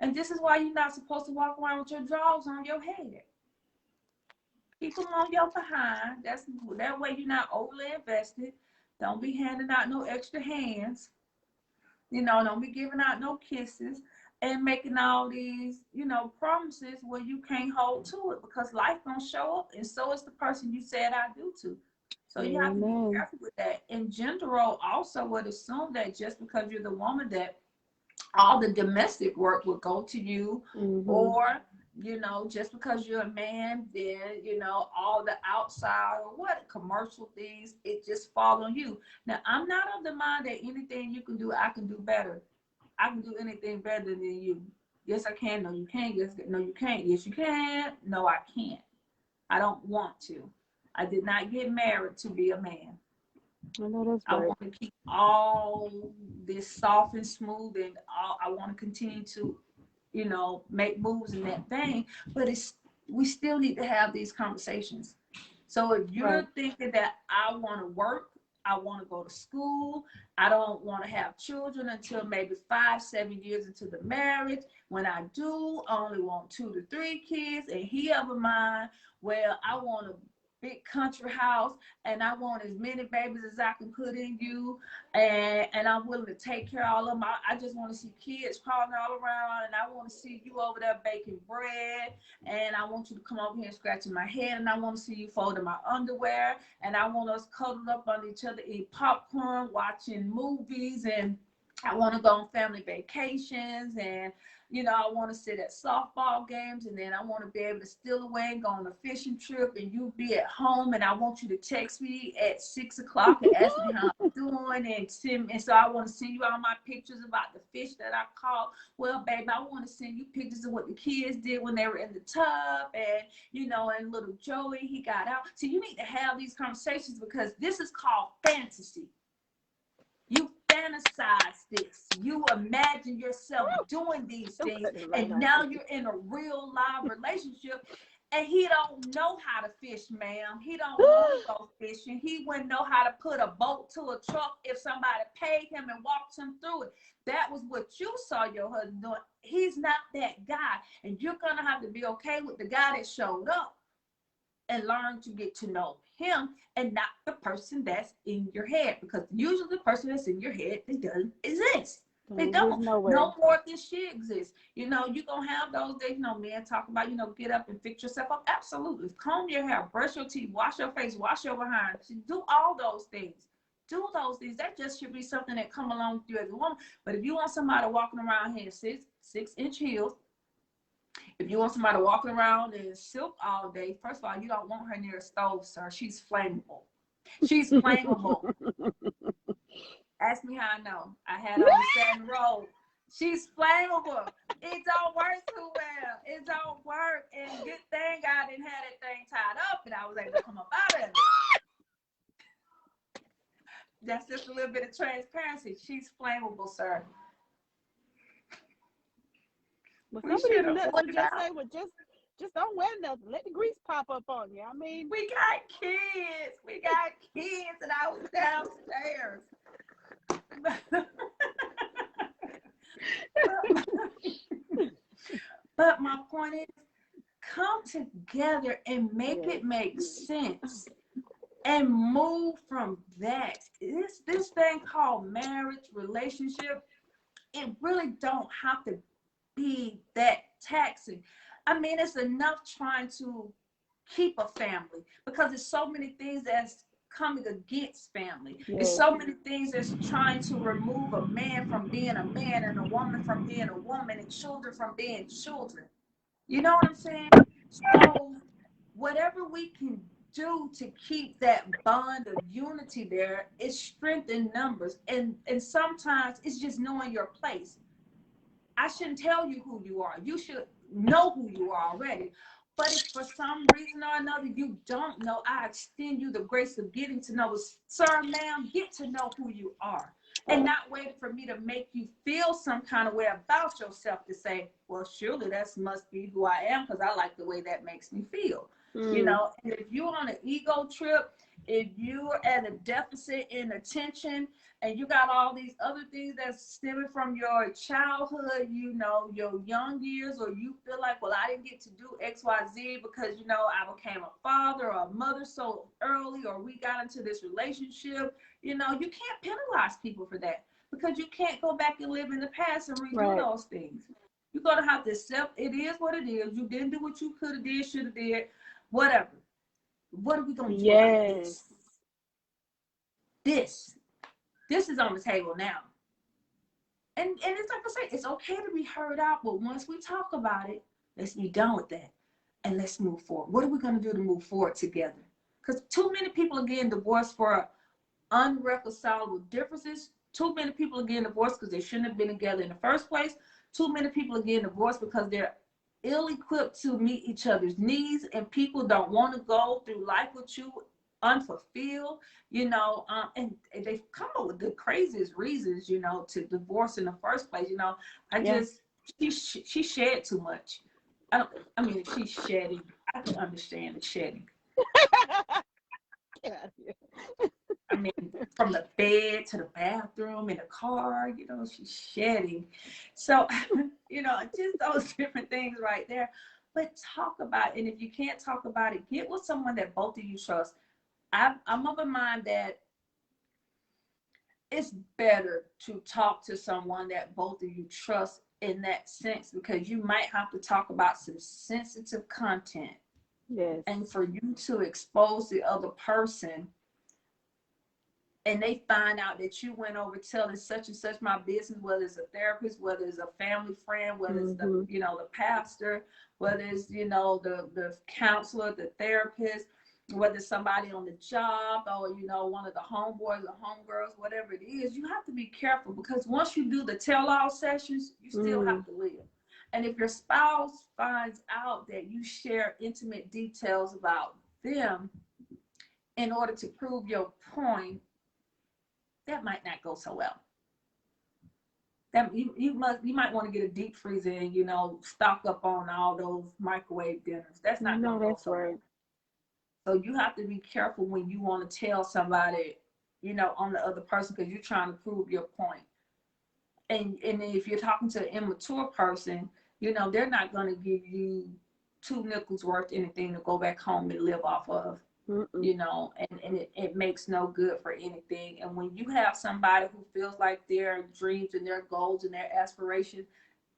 [SPEAKER 2] And this is why you're not supposed to walk around with your drawers on your head. Keep them on your behind. That way you're not overly invested. Don't be handing out no extra hands. You know, don't be giving out no kisses and making all these, you know, promises where you can't hold to it, because life gonna show up, and so is the person you said I do to. So you have to be careful with that. And gender role also would assume that just because you're the woman, that all the domestic work will go to you, or, you know, just because you're a man, then, you know, all the outside or what commercial things, it just fall on you. Now, I'm not of the mind that anything you can do, I can do better. I can do anything better than you. Yes, I can. No, you can't. Yes, no, you can't. Yes, you can. No, I can't. I don't want to. I did not get married to be a man.
[SPEAKER 1] I know that's
[SPEAKER 2] I
[SPEAKER 1] right.
[SPEAKER 2] want to keep all this soft and smooth, and I want to continue to, you know, make moves in that vein. But we still need to have these conversations. So if you're thinking that I want to work, I want to go to school, I don't want to have children until maybe 5-7 years into the marriage. When I do, I only want 2 to 3 kids, and he of a mind, well, I want a big country house, and I want as many babies as I can put in you, and I'm willing to take care of all of them. I just want to see kids crawling all around, and I want to see you over there baking bread, and I want you to come over here and scratching my head, and I want to see you folding my underwear, and I want us cuddled up on each other, eat popcorn, watching movies, and I want to go on family vacations, and, you know, I want to sit at softball games, and then I want to be able to steal away and go on a fishing trip, and you be at home, and I want you to text me at 6 o'clock and ask me how I'm doing, and so I want to send you all my pictures about the fish that I caught. Well, baby, I want to send you pictures of what the kids did when they were in the tub, and, you know, and little Joey, he got out. So you need to have these conversations, because this is called fantasy. You fantasize this. You imagine yourself doing these things, and now you're in a real live relationship, and he don't know how to fish, ma'am. He don't want to go fishing. He wouldn't know how to put a boat to a truck if somebody paid him and walked him through it. That was what you saw your husband doing. He's not that guy, and you're going to have to be okay with the guy that showed up, and learn to get to know him, and not the person that's in your head, because usually the person that's in your head, they doesn't exist. They don't. No more than she exists. You know, you're going to have those days, you know, men talk about, you know, get up and fix yourself up. Absolutely. Comb your hair, brush your teeth, wash your face, wash your behind. Do all those things. Do those things. That just should be something that come along with you as a woman. But if you want somebody walking around here in 6-inch heels, if you want somebody walking around in silk all day, first of all, you don't want her near a stove, sir. She's flammable. She's flammable. Ask me how I know. I had her on the satin road. She's flammable. It don't work too well. It don't work. And good thing I didn't have that thing tied up, and I was able to come up out of it. That's just a little bit of transparency. She's flammable, sir.
[SPEAKER 1] Well, somebody lips would just say, well, just don't wear nothing. Let the grease pop up on you. I mean,
[SPEAKER 2] we got kids. We got kids, and I was downstairs. But my point is, come together and make it make sense, and move from that. This thing called marriage, relationship, it really don't have to be that taxing. I mean, it's enough trying to keep a family, because there's so many things that's coming against family. There's so many things that's trying to remove a man from being a man, and a woman from being a woman, and children from being children. You know what I'm saying? So whatever we can do to keep that bond of unity there is strength in numbers, and sometimes it's just knowing your place. I shouldn't tell you who you are. You should know who you are already. But if for some reason or another you don't know, I extend you the grace of getting to know. Sir, ma'am, get to know who you are. And not wait for me to make you feel some kind of way about yourself to say, well, surely that must be who I am because I like the way that makes me feel. You know, and if you're on an ego trip, if you're at a deficit in attention and you got all these other things that's stemming from your childhood, you know, your young years, or you feel like, well, I didn't get to do X, Y, Z because, you know, I became a father or a mother so early, or we got into this relationship, you know, you can't penalize people for that because you can't go back and live in the past and redo those things. You're going to have to accept it is what it is. You didn't do what you could have did, should have did, whatever. What are we going to do about this? This is on the table now. And it's like I say, it's okay to be heard out, but once we talk about it, let's be done with that and let's move forward. What are we going to do to move forward together? Because too many people are getting divorced for unreconcilable differences. Too many people are getting divorced because they shouldn't have been together in the first place. Too many people are getting divorced because they're ill-equipped to meet each other's needs, and people don't want to go through life with you unfulfilled, you know, and they come up with the craziest reasons, you know, to divorce in the first place. You know, she shed too much. I mean, if she's shedding, I can understand the shedding. I mean, from the bed to the bathroom in the car, you know, she's shedding. So, you know, just those different things right there. But talk about it. And if you can't talk about it, get with someone that both of you trust. I'm of a mind that it's better to talk to someone that both of you trust in that sense, because you might have to talk about some sensitive content. Yes. And for you to expose the other person, and they find out that you went over telling such and such my business, whether it's a therapist, whether it's a family friend, whether it's the, you know, the pastor, whether it's, you know, the counselor, the therapist, whether it's somebody on the job, or, you know, one of the homeboys or homegirls, whatever it is, you have to be careful, because once you do the tell-all sessions, you still have to live. And if your spouse finds out that you share intimate details about them in order to prove your point, that might not go so well. That you might want to get a deep freezer and, you know, stock up on all those microwave dinners. That's not going to go so well. So you have to be careful when you want to tell somebody, you know, on the other person, because you're trying to prove your point. And if you're talking to an immature person, you know, they're not going to give you 2 nickels worth anything to go back home and live off of. You know, and it makes no good for anything. And when you have somebody who feels like their dreams and their goals and their aspirations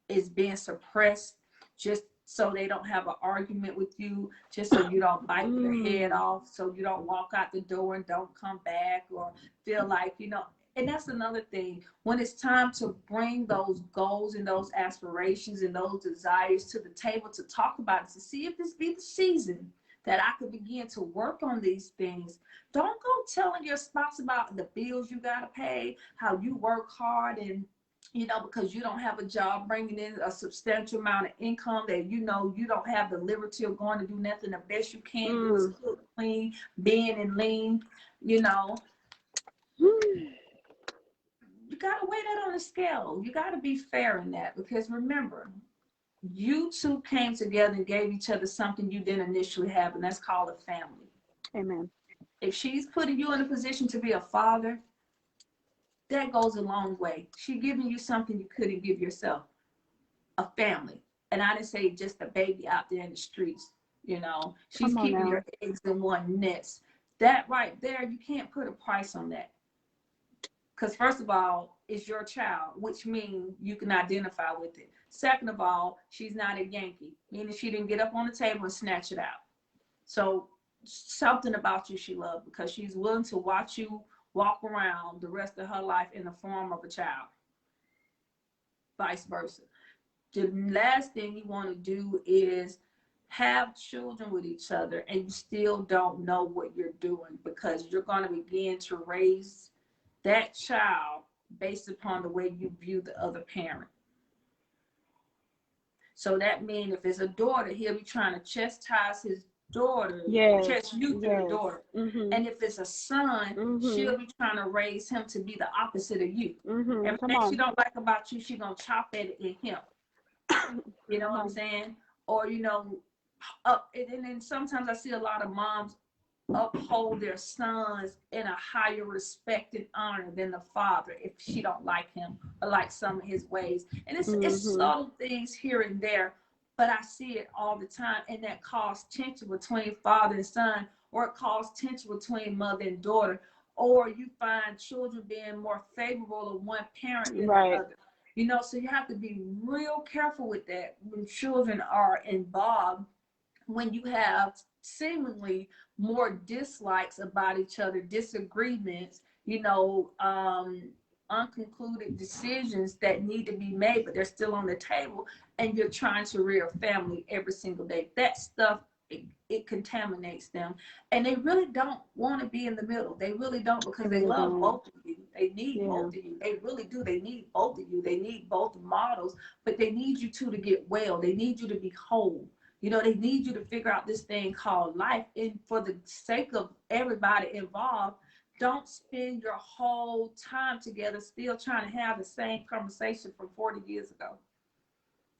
[SPEAKER 2] is being suppressed just so they don't have an argument with you, just so you don't bite their head off, so you don't walk out the door and don't come back, or feel like, you know. And that's another thing. When it's time to bring those goals and those aspirations and those desires to the table to talk about it, to see if this be the season that I could begin to work on these things. Don't go telling your spouse about the bills you got to pay, how you work hard, and, you know, because you don't have a job bringing in a substantial amount of income, that, you know, you don't have the liberty of going to do nothing. The best you can do is cook, clean, bend, and lean, you know. You got to weigh that on the scale. You got to be fair in that, because remember, you two came together and gave each other something you didn't initially have, and that's called a family. Amen. If she's putting you in a position to be a father, that goes a long way. She's giving you something you couldn't give yourself, a family. And I didn't say just a baby out there in the streets, you know. She's keeping your eggs in one nest. That right there, you can't put a price on that. Because first of all, it's your child, which means you can identify with it. Second of all, she's not a Yankee, meaning she didn't get up on the table and snatch it out. So something about you she loved, because she's willing to watch you walk around the rest of her life in the form of a child. Vice versa. The last thing you want to do is have children with each other and you still don't know what you're doing, because you're going to begin to raise that child based upon the way you view the other parent. So that means if it's a daughter, he'll be trying to chastise his daughter,
[SPEAKER 1] Yes.
[SPEAKER 2] chastise you through the daughter. And if it's a son, she'll be trying to raise him to be the opposite of you. Everything she don't like about you, she gonna chop at it in him. You know what I'm saying? Or, you know, and then sometimes I see a lot of moms uphold their sons in a higher respect and honor than the father if she don't like him or like some of his ways. And it's subtle things here and there, but I see it all the time, and that causes tension between father and son, or it causes tension between mother and daughter, or you find children being more favorable of one parent than the other. You know, so you have to be real careful with that when children are involved, when you have seemingly more dislikes about each other, disagreements, you know, unconcluded decisions that need to be made, but they're still on the table, and you're trying to rear a family every single day. That stuff, it contaminates them, and they really don't want to be in the middle. They really don't, because they love both of you. They need both of you. They really do. They need both of you. They need both models, but they need you two to get well. They need you to be whole. You know, they need you to figure out this thing called life. And for the sake of everybody involved, don't spend your whole time together still trying to have the same conversation from 40 years ago.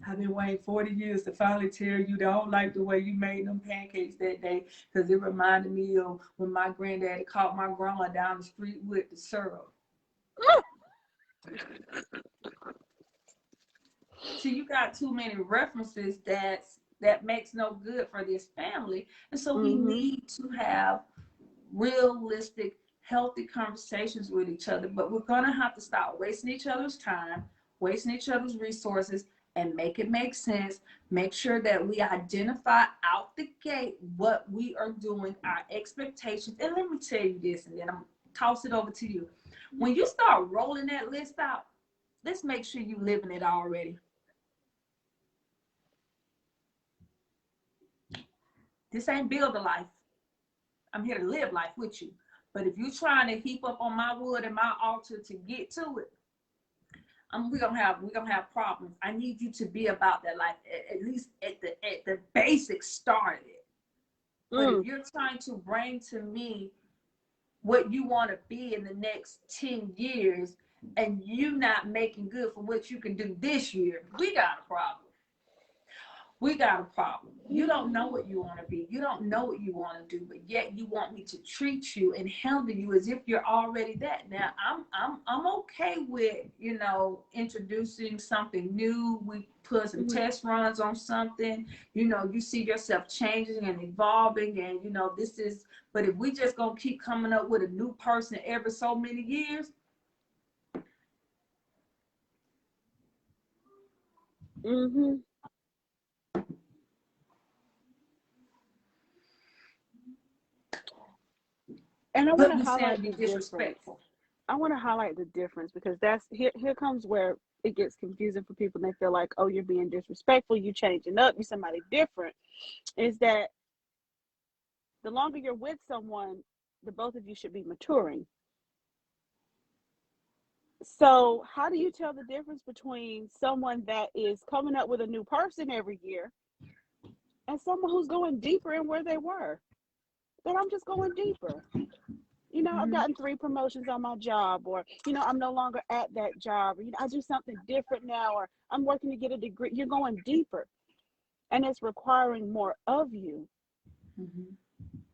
[SPEAKER 2] I've been waiting 40 years to finally tell you that I don't like the way you made them pancakes that day, because it reminded me of when my granddaddy caught my grandma down the street with the syrup. See, you got too many references that makes no good for this family. And so we need to have realistic, healthy conversations with each other, but we're going to have to stop wasting each other's time, wasting each other's resources, and make it make sense. Make sure that we identify out the gate what we are doing, our expectations. And let me tell you this, and then I'm toss it over to you. When you start rolling that list out, let's make sure you living it already. This ain't build a life. I'm here to live life with you. But if you're trying to heap up on my wood and my altar to get to it, we're gonna have problems. I need you to be about that life, at least at the basic start of it. But if you're trying to bring to me what you want to be in the next 10 years, and you not making good for what you can do this year, we got a problem. We got a problem. You don't know what you want to be. You don't know what you want to do, but yet you want me to treat you and handle you as if you're already that. Now, I'm okay with, you know, introducing something new. We put some test runs on something. You know, you see yourself changing and evolving, and you know this is. But if we just gonna keep coming up with a new person every so many years.
[SPEAKER 1] And I want to highlight the
[SPEAKER 2] disrespectful.
[SPEAKER 1] I want to highlight the difference, because that's here comes where it gets confusing for people, and they feel like, oh, you're being disrespectful, you changing up, you're somebody different. Is that the longer you're with someone, the both of you should be maturing. So how do you tell the difference between someone that is coming up with a new person every year and someone who's going deeper in where they were? That I'm just going deeper. You know, I've gotten 3 promotions on my job, or, you know, I'm no longer at that job, or, you know, I do something different now, or I'm working to get a degree. You're going deeper, and it's requiring more of you.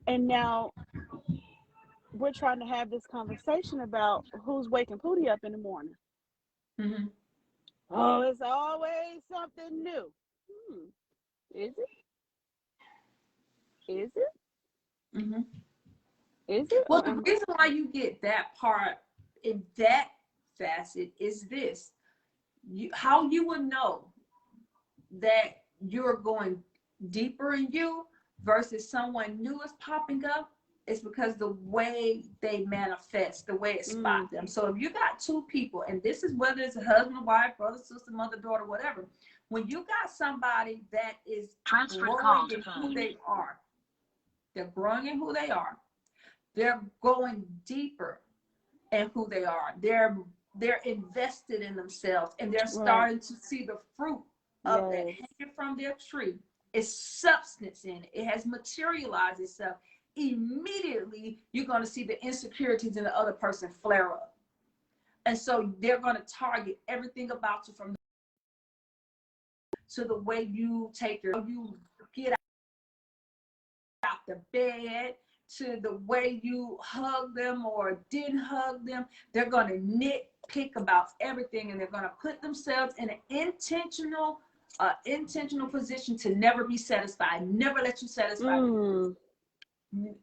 [SPEAKER 1] And now we're trying to have this conversation about who's waking Pootie up in the morning. Oh, it's always something new. Is it? Is it? Is it?
[SPEAKER 2] Well, the reason why you get that part in that facet is this. How you would know that you're going deeper in you versus someone new is popping up is because the way they manifest, the way it spot them. So if you got 2 people, and this is whether it's a husband, wife, brother, sister, mother, daughter, whatever, when you got somebody that is growing in who they are, they're growing in who they are, they're going deeper in who they are, they're invested in themselves, and they're starting to see the fruit of that
[SPEAKER 1] Yes.
[SPEAKER 2] hanging from their tree is substance in it. It has materialized itself. Immediately, you're going to see the insecurities in the other person flare up. And so they're going to target everything about you, from to the way you you get out the bed, to the way you hug them or didn't hug them. They're going to nitpick about everything, and they're going to put themselves in an intentional position to never be satisfied, never let you satisfy them.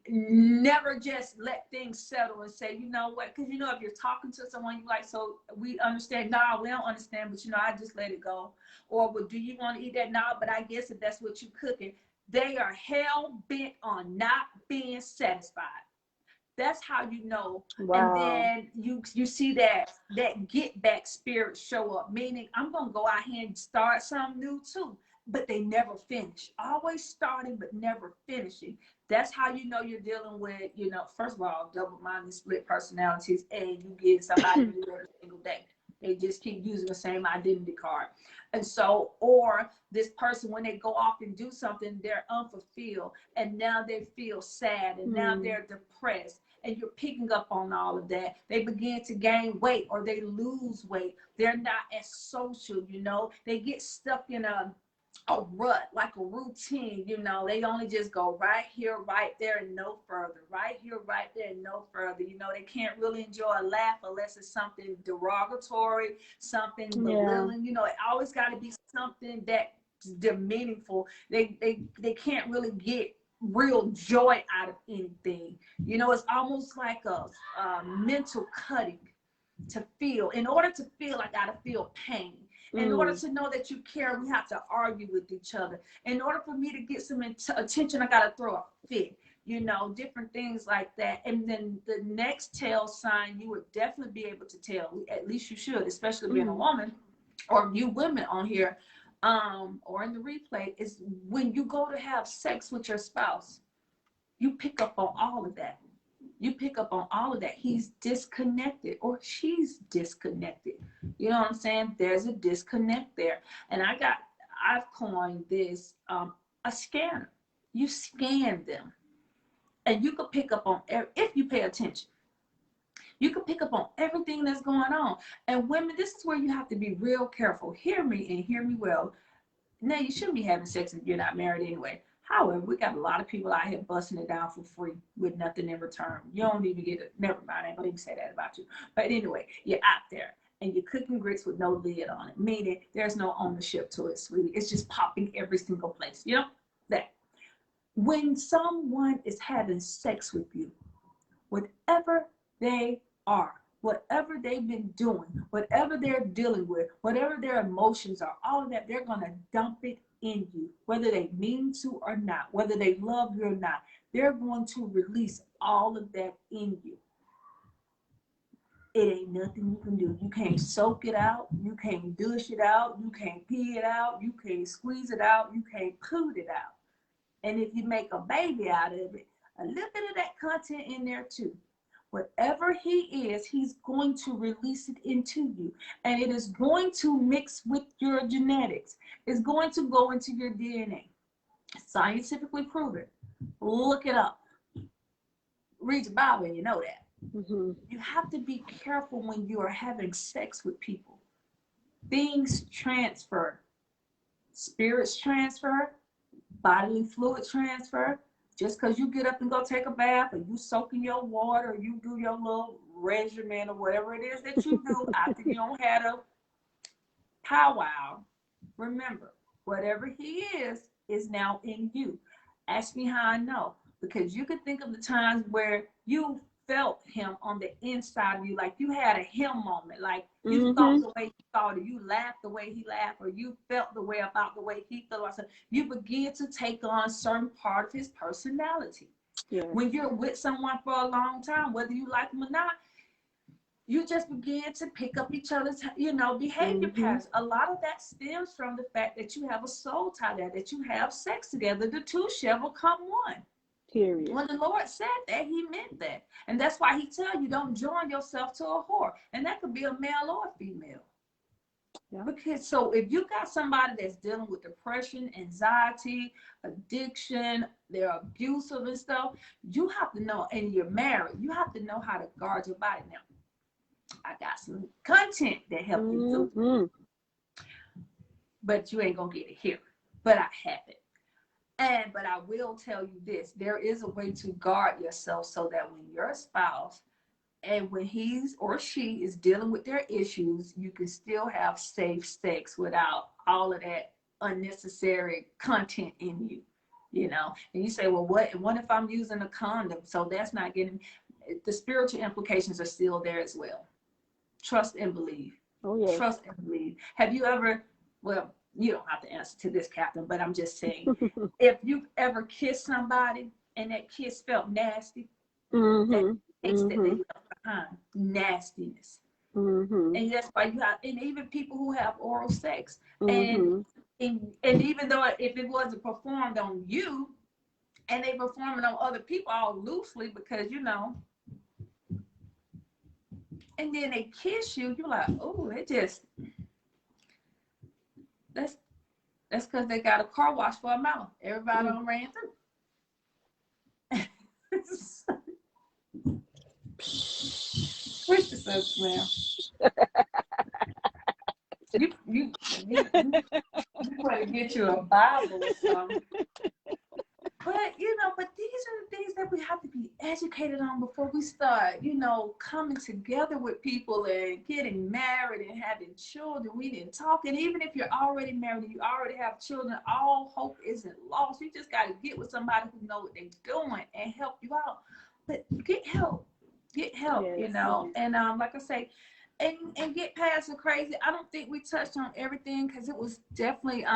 [SPEAKER 2] Never just let things settle and say, you know what, because if you're talking to someone, you're like, so we understand. No, we don't understand, but I just let it go. Or, well, do you want to eat that? No, but I guess if that's what you're cooking. They are hell bent on not being satisfied. That's how you know.
[SPEAKER 1] Wow.
[SPEAKER 2] And then you see that get back spirit show up, meaning I'm gonna go out here and start something new too. But they never finish. Always starting but never finishing. That's how you know you're dealing with, first of all, double-minded, split personalities, and you get somebody new every single day. They just keep using the same identity card. And so, or this person, when they go off and do something, they're unfulfilled, and now they feel sad, and now they're depressed, and you're picking up on all of that. They begin to gain weight, or they lose weight. They're not as social, they get stuck in a rut, like a routine, they only just go right here, right there, and no further, right here, right there, and no further. They can't really enjoy a laugh unless it's something derogatory, something belittling. It always got to be something that's meaningful. They can't really get real joy out of anything. It's almost like a mental cutting to feel. In order to feel, I gotta feel pain. In order to know that you care, we have to argue with each other. In order for me to get some attention, I got to throw a fit, different things like that. And then the next tell sign you would definitely be able to tell, at least you should, especially being a woman, or you women on here, or in the replay, is when you go to have sex with your spouse, you pick up on all of that. You pick up on all of that. He's disconnected, or she's disconnected. You know what I'm saying? There's a disconnect there. And I've coined this a scanner. You scan them, and you could pick up on, if you pay attention, you can pick up on everything that's going on. And women, this is where you have to be real careful. Hear me, and hear me well. Now, you shouldn't be having sex if you're not married anyway. However, we got a lot of people out here busting it down for free with nothing in return. You don't even get it. Never mind, I ain't gonna even say that about you. But anyway, you're out there and you're cooking grits with no lid on it, meaning there's no ownership to it, sweetie. It's just popping every single place. That. When someone is having sex with you, whatever they are, whatever they've been doing, whatever they're dealing with, whatever their emotions are, all of that, they're going to dump it in you, whether they mean to or not, whether they love you or not. They're going to release all of that in you. It ain't nothing you can do. You can't soak it out. You can't dish it out. You can't pee it out. You can't squeeze it out. You can't poot it out. And if you make a baby out of it, a little bit of that content in there too. Whatever he is, he's going to release it into you. And it is going to mix with your genetics. It's going to go into your DNA. Scientifically proven. Look it up. Read your Bible and you know that. You have to be careful when you are having sex with people. Things transfer. Spirits transfer. Bodily fluid transfer. Just because you get up and go take a bath, or you soak in your water, or you do your little regimen, or whatever it is that you do after you don't have a powwow, remember, whatever he is now in you. Ask me how I know. Because you can think of the times where you felt him on the inside of you, like you had a him moment, like you thought the way he thought, or you laughed the way he laughed, or you felt the way about the way he felt. So you begin to take on a certain part of his personality. Yes. When you're with someone for a long time, whether you like them or not, you just begin to pick up each other's, behavior patterns. A lot of that stems from the fact that you have a soul tie there, that you have sex together. The two shall become one. Period. When the Lord said that, he meant that. And that's why he tells you, don't join yourself to a whore. And that could be a male or a female.
[SPEAKER 1] Yeah.
[SPEAKER 2] Because so if you got somebody that's dealing with depression, anxiety, addiction, they're abusive and stuff, you have to know, and you're married, you have to know how to guard your body. Now, I got some content that help you do, but you ain't gonna get it here. But I have it. But I will tell you this, there is a way to guard yourself so that when your spouse and when he's or she is dealing with their issues, you can still have safe sex without all of that unnecessary content in you, you know. And you say, well, what if I'm using a condom? So that's not getting, the spiritual implications are still there as well. Trust and believe.
[SPEAKER 1] Oh, yeah.
[SPEAKER 2] Trust and believe. Have you ever, well, you don't have to answer to this, Captain, but I'm just saying, if you've ever kissed somebody and that kiss felt nasty, that takes that they left behind, nastiness. And that's why you have, and even people who have oral sex, and even though if it wasn't performed on you, and they perform it on other people all loosely because, you know, and then they kiss you, you're like, oh, it just, that's because they got a car wash for a mouth. Everybody on ran through. Push yourself, man. You want to get you a Bible or something. But, you know, but these are the things that we have to be educated on before we start, you know, coming together with people and getting married and having children. We didn't talk. And even if you're already married and you already have children, all hope isn't lost. You just got to get with somebody who knows what they're doing and help you out. But get help. Get help, yes, you know. And like I say, and get past the crazy. I don't think we touched on everything because it was definitely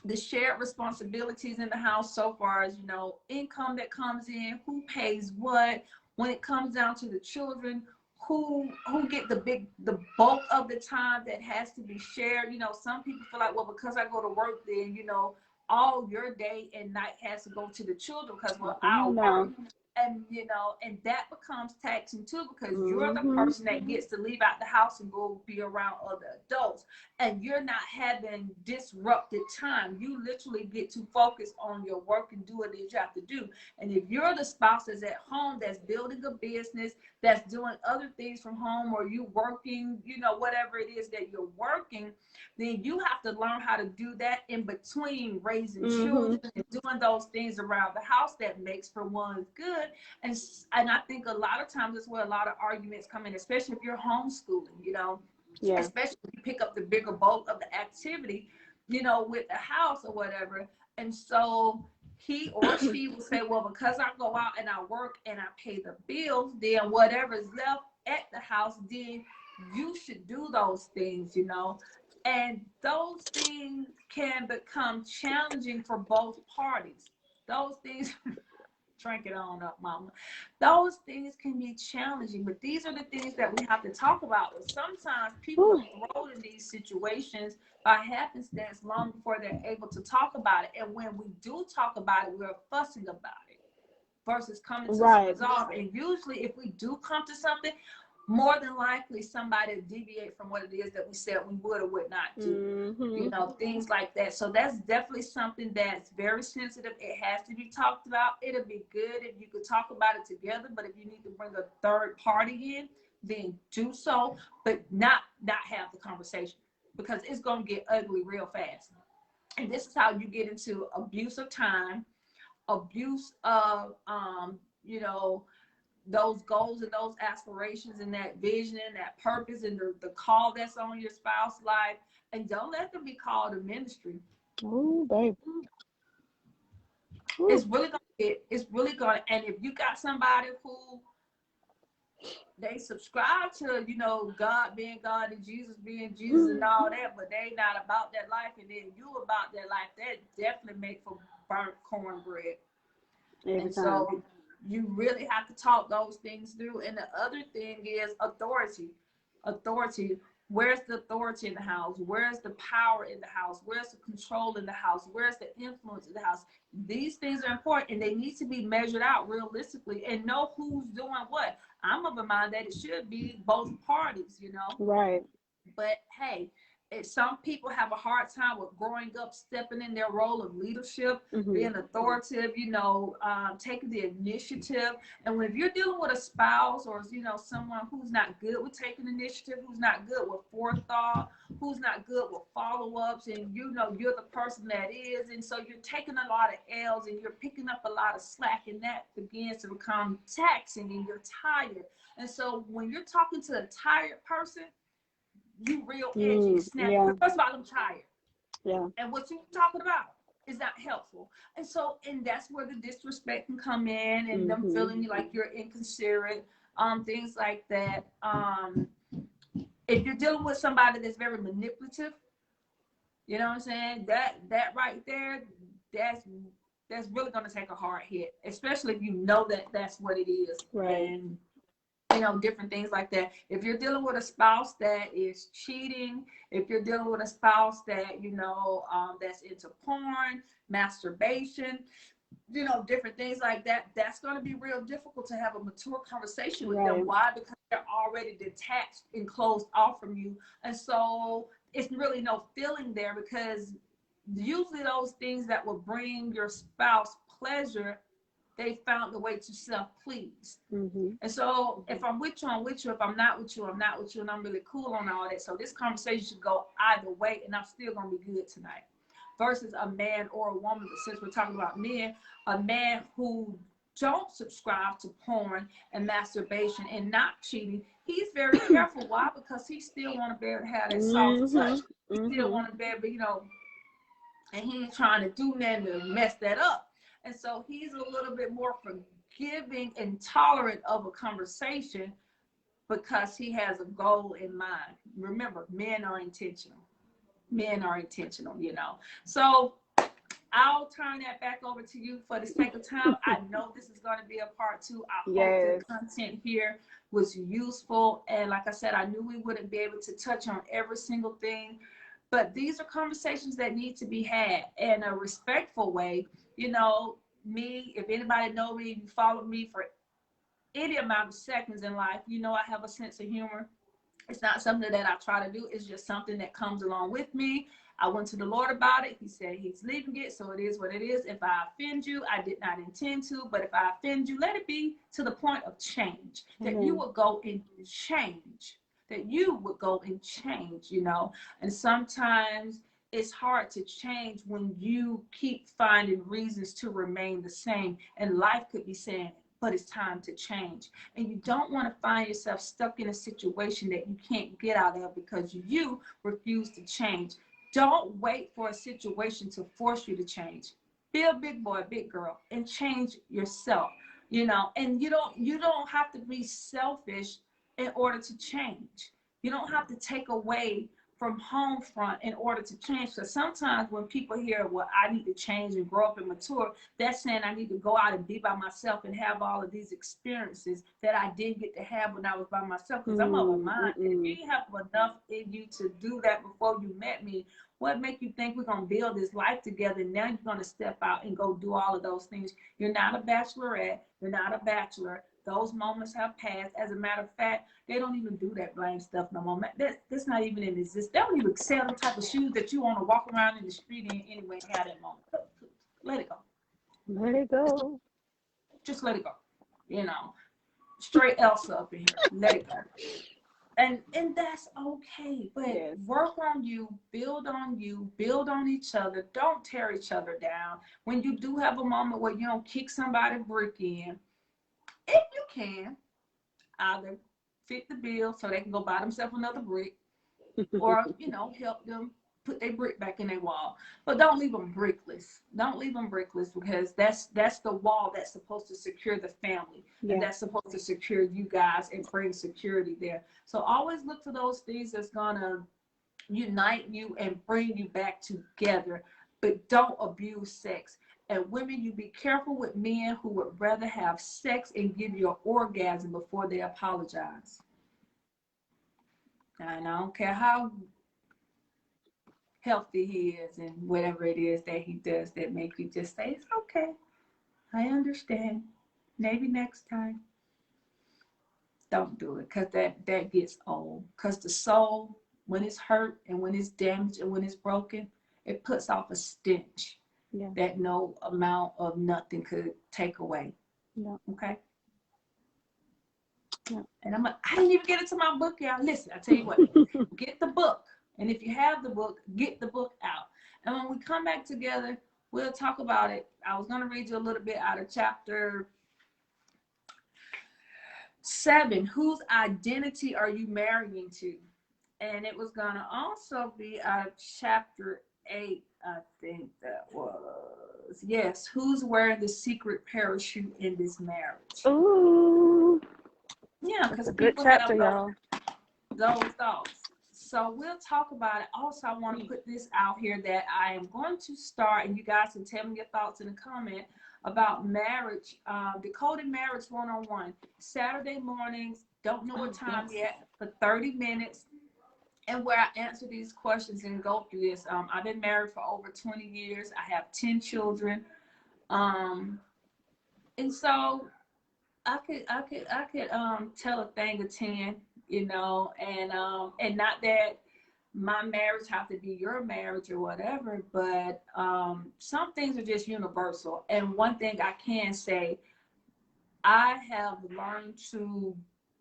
[SPEAKER 2] the shared responsibilities in the house so far as, you know, income that comes in, who pays what, when it comes down to the children, who get the bulk of the time that has to be shared. You know, some people feel like, well, because I go to work, then, you know, all your day and night has to go to the children because, well, I'll work. And, you know, and that becomes taxing too because you're the person that gets to leave out the house and go be around other adults. And you're not having disrupted time. You literally get to focus on your work and do what it is you have to do. And if you're the spouse that's at home, that's building a business, that's doing other things from home, or you working, you know, whatever it is that you're working, then you have to learn how to do that in between raising children and doing those things around the house that makes for one's good. And I think a lot of times that's where a lot of arguments come in, especially if you're homeschooling, you know, especially if you pick up the bigger bulk of the activity, you know, with the house or whatever. And so he or she will say, well, because I go out and I work and I pay the bills, then whatever is left at the house, then you should do those things, you know. And those things can become challenging for both parties. Those things, drink it on up, mama. Those things can be challenging, but these are the things that we have to talk about. But sometimes people are thrown in these situations by happenstance long before they're able to talk about it. And when we do talk about it, we're fussing about it versus coming to some resolve. And usually if we do come to something, more than likely somebody will deviate from what it is that we said we would or would not do, you know, things like that. So that's definitely something that's very sensitive. It has to be talked about. It'll be good if you could talk about it together, but if you need to bring a third party in, then do so, but not have the conversation because it's going to get ugly real fast. And this is how you get into abuse of time, abuse of, you know, those goals and those aspirations and that vision and that purpose and the call that's on your spouse's life. And don't let them be called to ministry.
[SPEAKER 1] Oh, baby.
[SPEAKER 2] It's really gonna, and if you got somebody who they subscribe to, you know, God being God and Jesus being Jesus and all that, but they not about that life, and then you about that life, that definitely make for burnt cornbread. And so you really have to talk those things through. And the other thing is authority. Where's the authority in the house? Where's the power in the house? Where's the control in the house? Where's the influence in the house? These things are important and they need to be measured out realistically and know who's doing what. I'm of a mind that it should be both parties, you know?
[SPEAKER 1] Right.
[SPEAKER 2] But hey, some people have a hard time with growing up, stepping in their role of leadership, being authoritative, taking the initiative. And when you're dealing with a spouse or, someone who's not good with taking initiative, who's not good with forethought, who's not good with follow-ups, and you're the person that is, and so you're taking a lot of L's and you're picking up a lot of slack, and that begins to become taxing, and you're tired. And so when you're talking to a tired person, you real edgy, snappy.
[SPEAKER 1] Yeah.
[SPEAKER 2] First of all, I'm tired.
[SPEAKER 1] Yeah.
[SPEAKER 2] And what you're talking about is not helpful. And that's where the disrespect can come in, and them feeling like you're inconsiderate, things like that. If you're dealing with somebody that's very manipulative, you know what I'm saying? That right there, that's really gonna take a hard hit, especially if you know that that's what it is.
[SPEAKER 1] Right.
[SPEAKER 2] And different things like that. If you're dealing with a spouse that is cheating, if you're dealing with a spouse that, that's into porn, masturbation, different things like that, that's going to be real difficult to have a mature conversation with them. Why? Because they're already detached and closed off from you. And so it's really no feeling there, because usually those things that will bring your spouse pleasure, they found a way to self-please. And so if I'm with you, I'm with you. If I'm not with you, I'm not with you. And I'm really cool on all that. So this conversation should go either way, and I'm still going to be good tonight. Versus a man or a woman, but since we're talking about men, a man who don't subscribe to porn and masturbation and not cheating, he's very careful. Why? Because he still want to be able to have that soft touch. He still want to be able, and he ain't trying to do nothing to mess that up. And so he's a little bit more forgiving and tolerant of a conversation because he has a goal in mind. Remember, men are intentional. Men are intentional, So I'll turn that back over to you for the sake of time. I know this is going to be a part 2. I hope the content here was useful. And like I said, I knew we wouldn't be able to touch on every single thing. But these are conversations that need to be had in a respectful way. Me, if anybody know me, you follow me for any amount of seconds in life, I have a sense of humor. It's not something that I try to do. It's just something that comes along with me. I went to the Lord about it. He said he's leaving it, so it is what it is. If I offend you, I did not intend to, but if I offend you, let it be to the point of change, that you would go and change, And sometimes it's hard to change when you keep finding reasons to remain the same. And life could be saying, but it's time to change. And you don't want to find yourself stuck in a situation that you can't get out of because you refuse to change. Don't wait for a situation to force you to change. Be a big boy, big girl, and change yourself, and you don't have to be selfish in order to change. You don't have to take away from home front in order to change. So sometimes when people hear, well, I need to change and grow up and mature, that's saying I need to go out and be by myself and have all of these experiences that I didn't get to have when I was by myself, because I'm of a mind. And if you have enough in you to do that before you met me, what make you think we're going to build this life together? Now you're going to step out and go do all of those things. You're not a bachelorette. You're not a bachelor. Those moments have passed. As a matter of fact, they don't even do that blame stuff no more. That's not even in existence. They don't even sell the type of shoes that you want to walk around in the street in anyway and have that moment. Let it go.
[SPEAKER 1] Let it go.
[SPEAKER 2] Just let it go. Straight Elsa up in here. Let it go. And that's okay. But work on you, build on each other. Don't tear each other down. When you do have a moment where you don't kick somebody's brick in, if you can, either fit the bill so they can go buy themselves another brick, or help them put their brick back in their wall. But don't leave them brickless. Don't leave them brickless, because that's the wall that's supposed to secure the family, and that's supposed to secure you guys and bring security there. So always look for those things that's gonna unite you and bring you back together. But don't abuse sex. And women, you be careful with men who would rather have sex and give you an orgasm before they apologize. And I don't care how healthy he is and whatever it is that he does that make you just say, it's okay. I understand. Maybe next time. Don't do it, because that gets old. Because the soul when it's hurt and when it's damaged and when it's broken, it puts off a stench that no amount of nothing could take away. Okay. And I didn't even get into my book, y'all. Listen, I tell you what, get the book. And if you have the book, get the book out. And when we come back together, we'll talk about it. I was going to read you a little bit out of chapter 7. Whose identity are you marrying to? And it was going to also be out of chapter 8, I think that was. Yes, who's wearing the secret parachute in this marriage?
[SPEAKER 1] Ooh.
[SPEAKER 2] Yeah, because
[SPEAKER 1] a good chapter, y'all.
[SPEAKER 2] Those thoughts. So we'll talk about it. Also, I want to put this out here that I am going to start, and you guys can tell me your thoughts in the comment about marriage, Decoded Marriage 101. Saturday mornings, don't know what time yet, for 30 minutes. And where I answer these questions and go through this. I've been married for over 20 years. I have 10 children. And so I could tell a thing or 10, you know, and not that my marriage have to be your marriage or whatever, but some things are just universal. And one thing I can say, I have learned to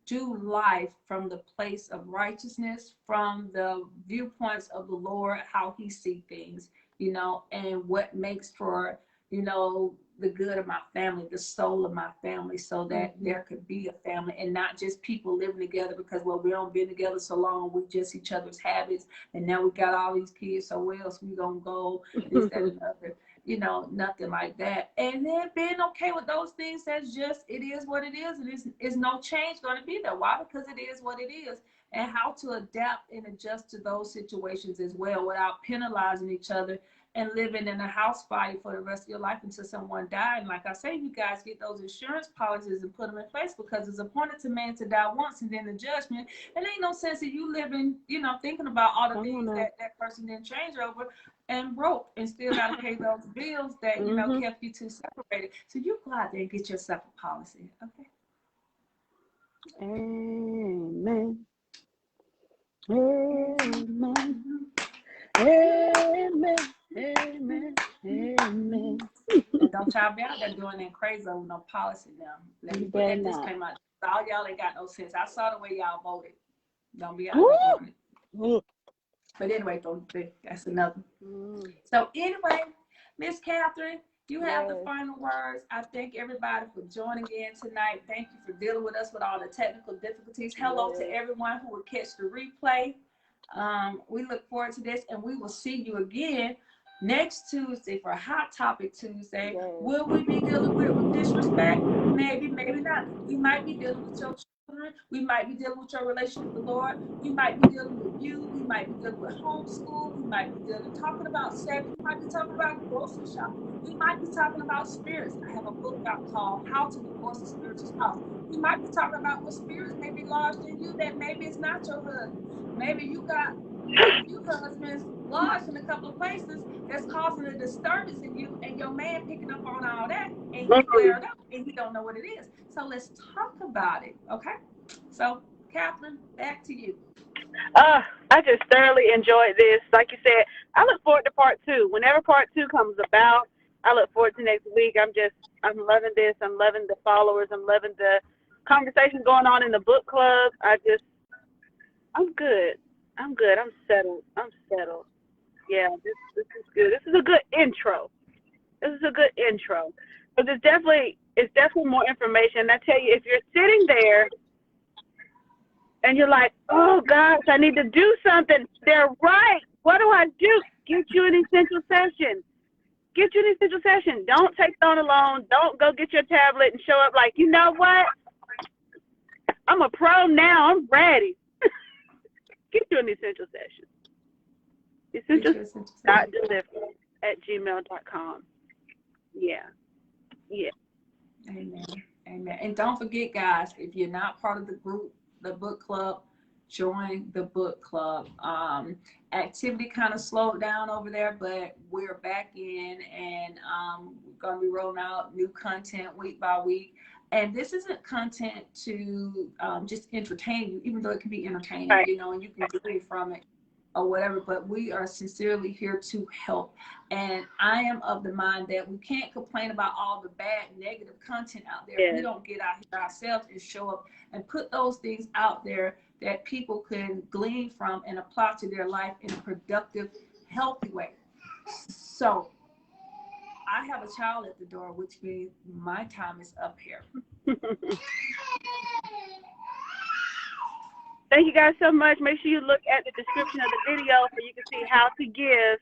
[SPEAKER 2] do life from the place of righteousness, from the viewpoints of the Lord, how he sees things, you know, and what makes for, you know, the good of my family, the soul of my family, so that there could be a family and not just people living together because, well, we don't been together so long, we just each other's habits, and now we got all these kids, so where else we gonna go, this, that, and other, you know, nothing like that. And then being okay with those things, that's just, it is what it is, and it's no change gonna be there. Why? Because it is what it is. And how to adapt and adjust to those situations as well without penalizing each other and living in a house fire for the rest of your life until someone died. And like I say, you guys get those insurance policies and put them in place, because it's appointed to man to die once and then the judgment. And there ain't no sense that you living, you know, thinking about all the things that person didn't change over and broke and still got to pay those bills that, you know, kept you two separated. So you go out there and get yourself a policy, okay?
[SPEAKER 1] Amen. Amen. Amen. Amen. Amen.
[SPEAKER 2] And don't y'all be out there doing that crazy over no policy now. Let me put that disclaimer out. All y'all ain't got no sense. I saw the way y'all voted. Don't be out there doing it. But anyway, that's another. So anyway, Miss Catherine, you have the final words. I thank everybody for joining in tonight. Thank you for dealing with us with all the technical difficulties. Hello to everyone who will catch the replay. We look forward to this, and we will see you again next Tuesday for Hot Topic Tuesday. Will we be dealing with disrespect? Maybe, maybe not. We might be dealing with your children. We might be dealing with your relationship with the Lord. We might be dealing with you. We might be dealing with homeschool. We might be talking about sex. We might be talking about grocery shopping. We might be talking about spirits. I have a book out called How to Divorce a Spiritual Spouse. We might be talking about what spirits may be lodged in you that maybe it's not your husband. Maybe you got a few husbands lodged in a couple of places that's causing a disturbance in you, and your man picking up on all that, and you flared up, and you don't know what it is. So let's talk about it, okay? So, Catherine, back to you.
[SPEAKER 3] I just thoroughly enjoyed this. Like you said, I look forward to part 2. Whenever part 2 comes about, I look forward to next week. I'm loving this. I'm loving the followers. I'm loving the conversation going on in the book club. I'm good. I'm settled. Yeah, this is good. This is a good intro. But it's definitely more information. I tell you, if you're sitting there and you're like, oh gosh, I need to do something, they're right. What do I do? Get you an essential session. Don't take it on alone. Don't go get your tablet and show up like, you know what? I'm a pro now. I'm ready. Get you an essential session. Essentials.deliver@gmail.com. Yeah.
[SPEAKER 2] Amen. And don't forget, guys, if you're not part of the group, the book club, join the book club. Activity kind of slowed down over there, but we're back in, and we're going to be rolling out new content week by week. And this isn't content to just entertain you, even though it can be entertaining, you know, and you can glean from it. or whatever, but we are sincerely here to help. And I am of the mind that we can't complain about all the bad, negative content out there.
[SPEAKER 3] Yes.
[SPEAKER 2] We don't get out here ourselves and show up and put those things out there that people can glean from and apply to their life in a productive, healthy way. So I have a child at the door, which means my time is up here.
[SPEAKER 3] Thank you guys so much. Make sure you look at the description of the video so you can see how to give.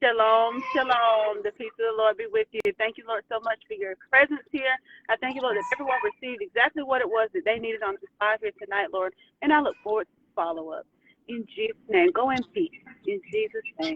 [SPEAKER 3] Shalom, shalom. The peace of the Lord be with you. Thank you, Lord, so much for your presence here. I thank you, Lord, that everyone received exactly what it was that they needed on this live here tonight, Lord. And I look forward to follow up. In Jesus' name, go in peace. In Jesus' name.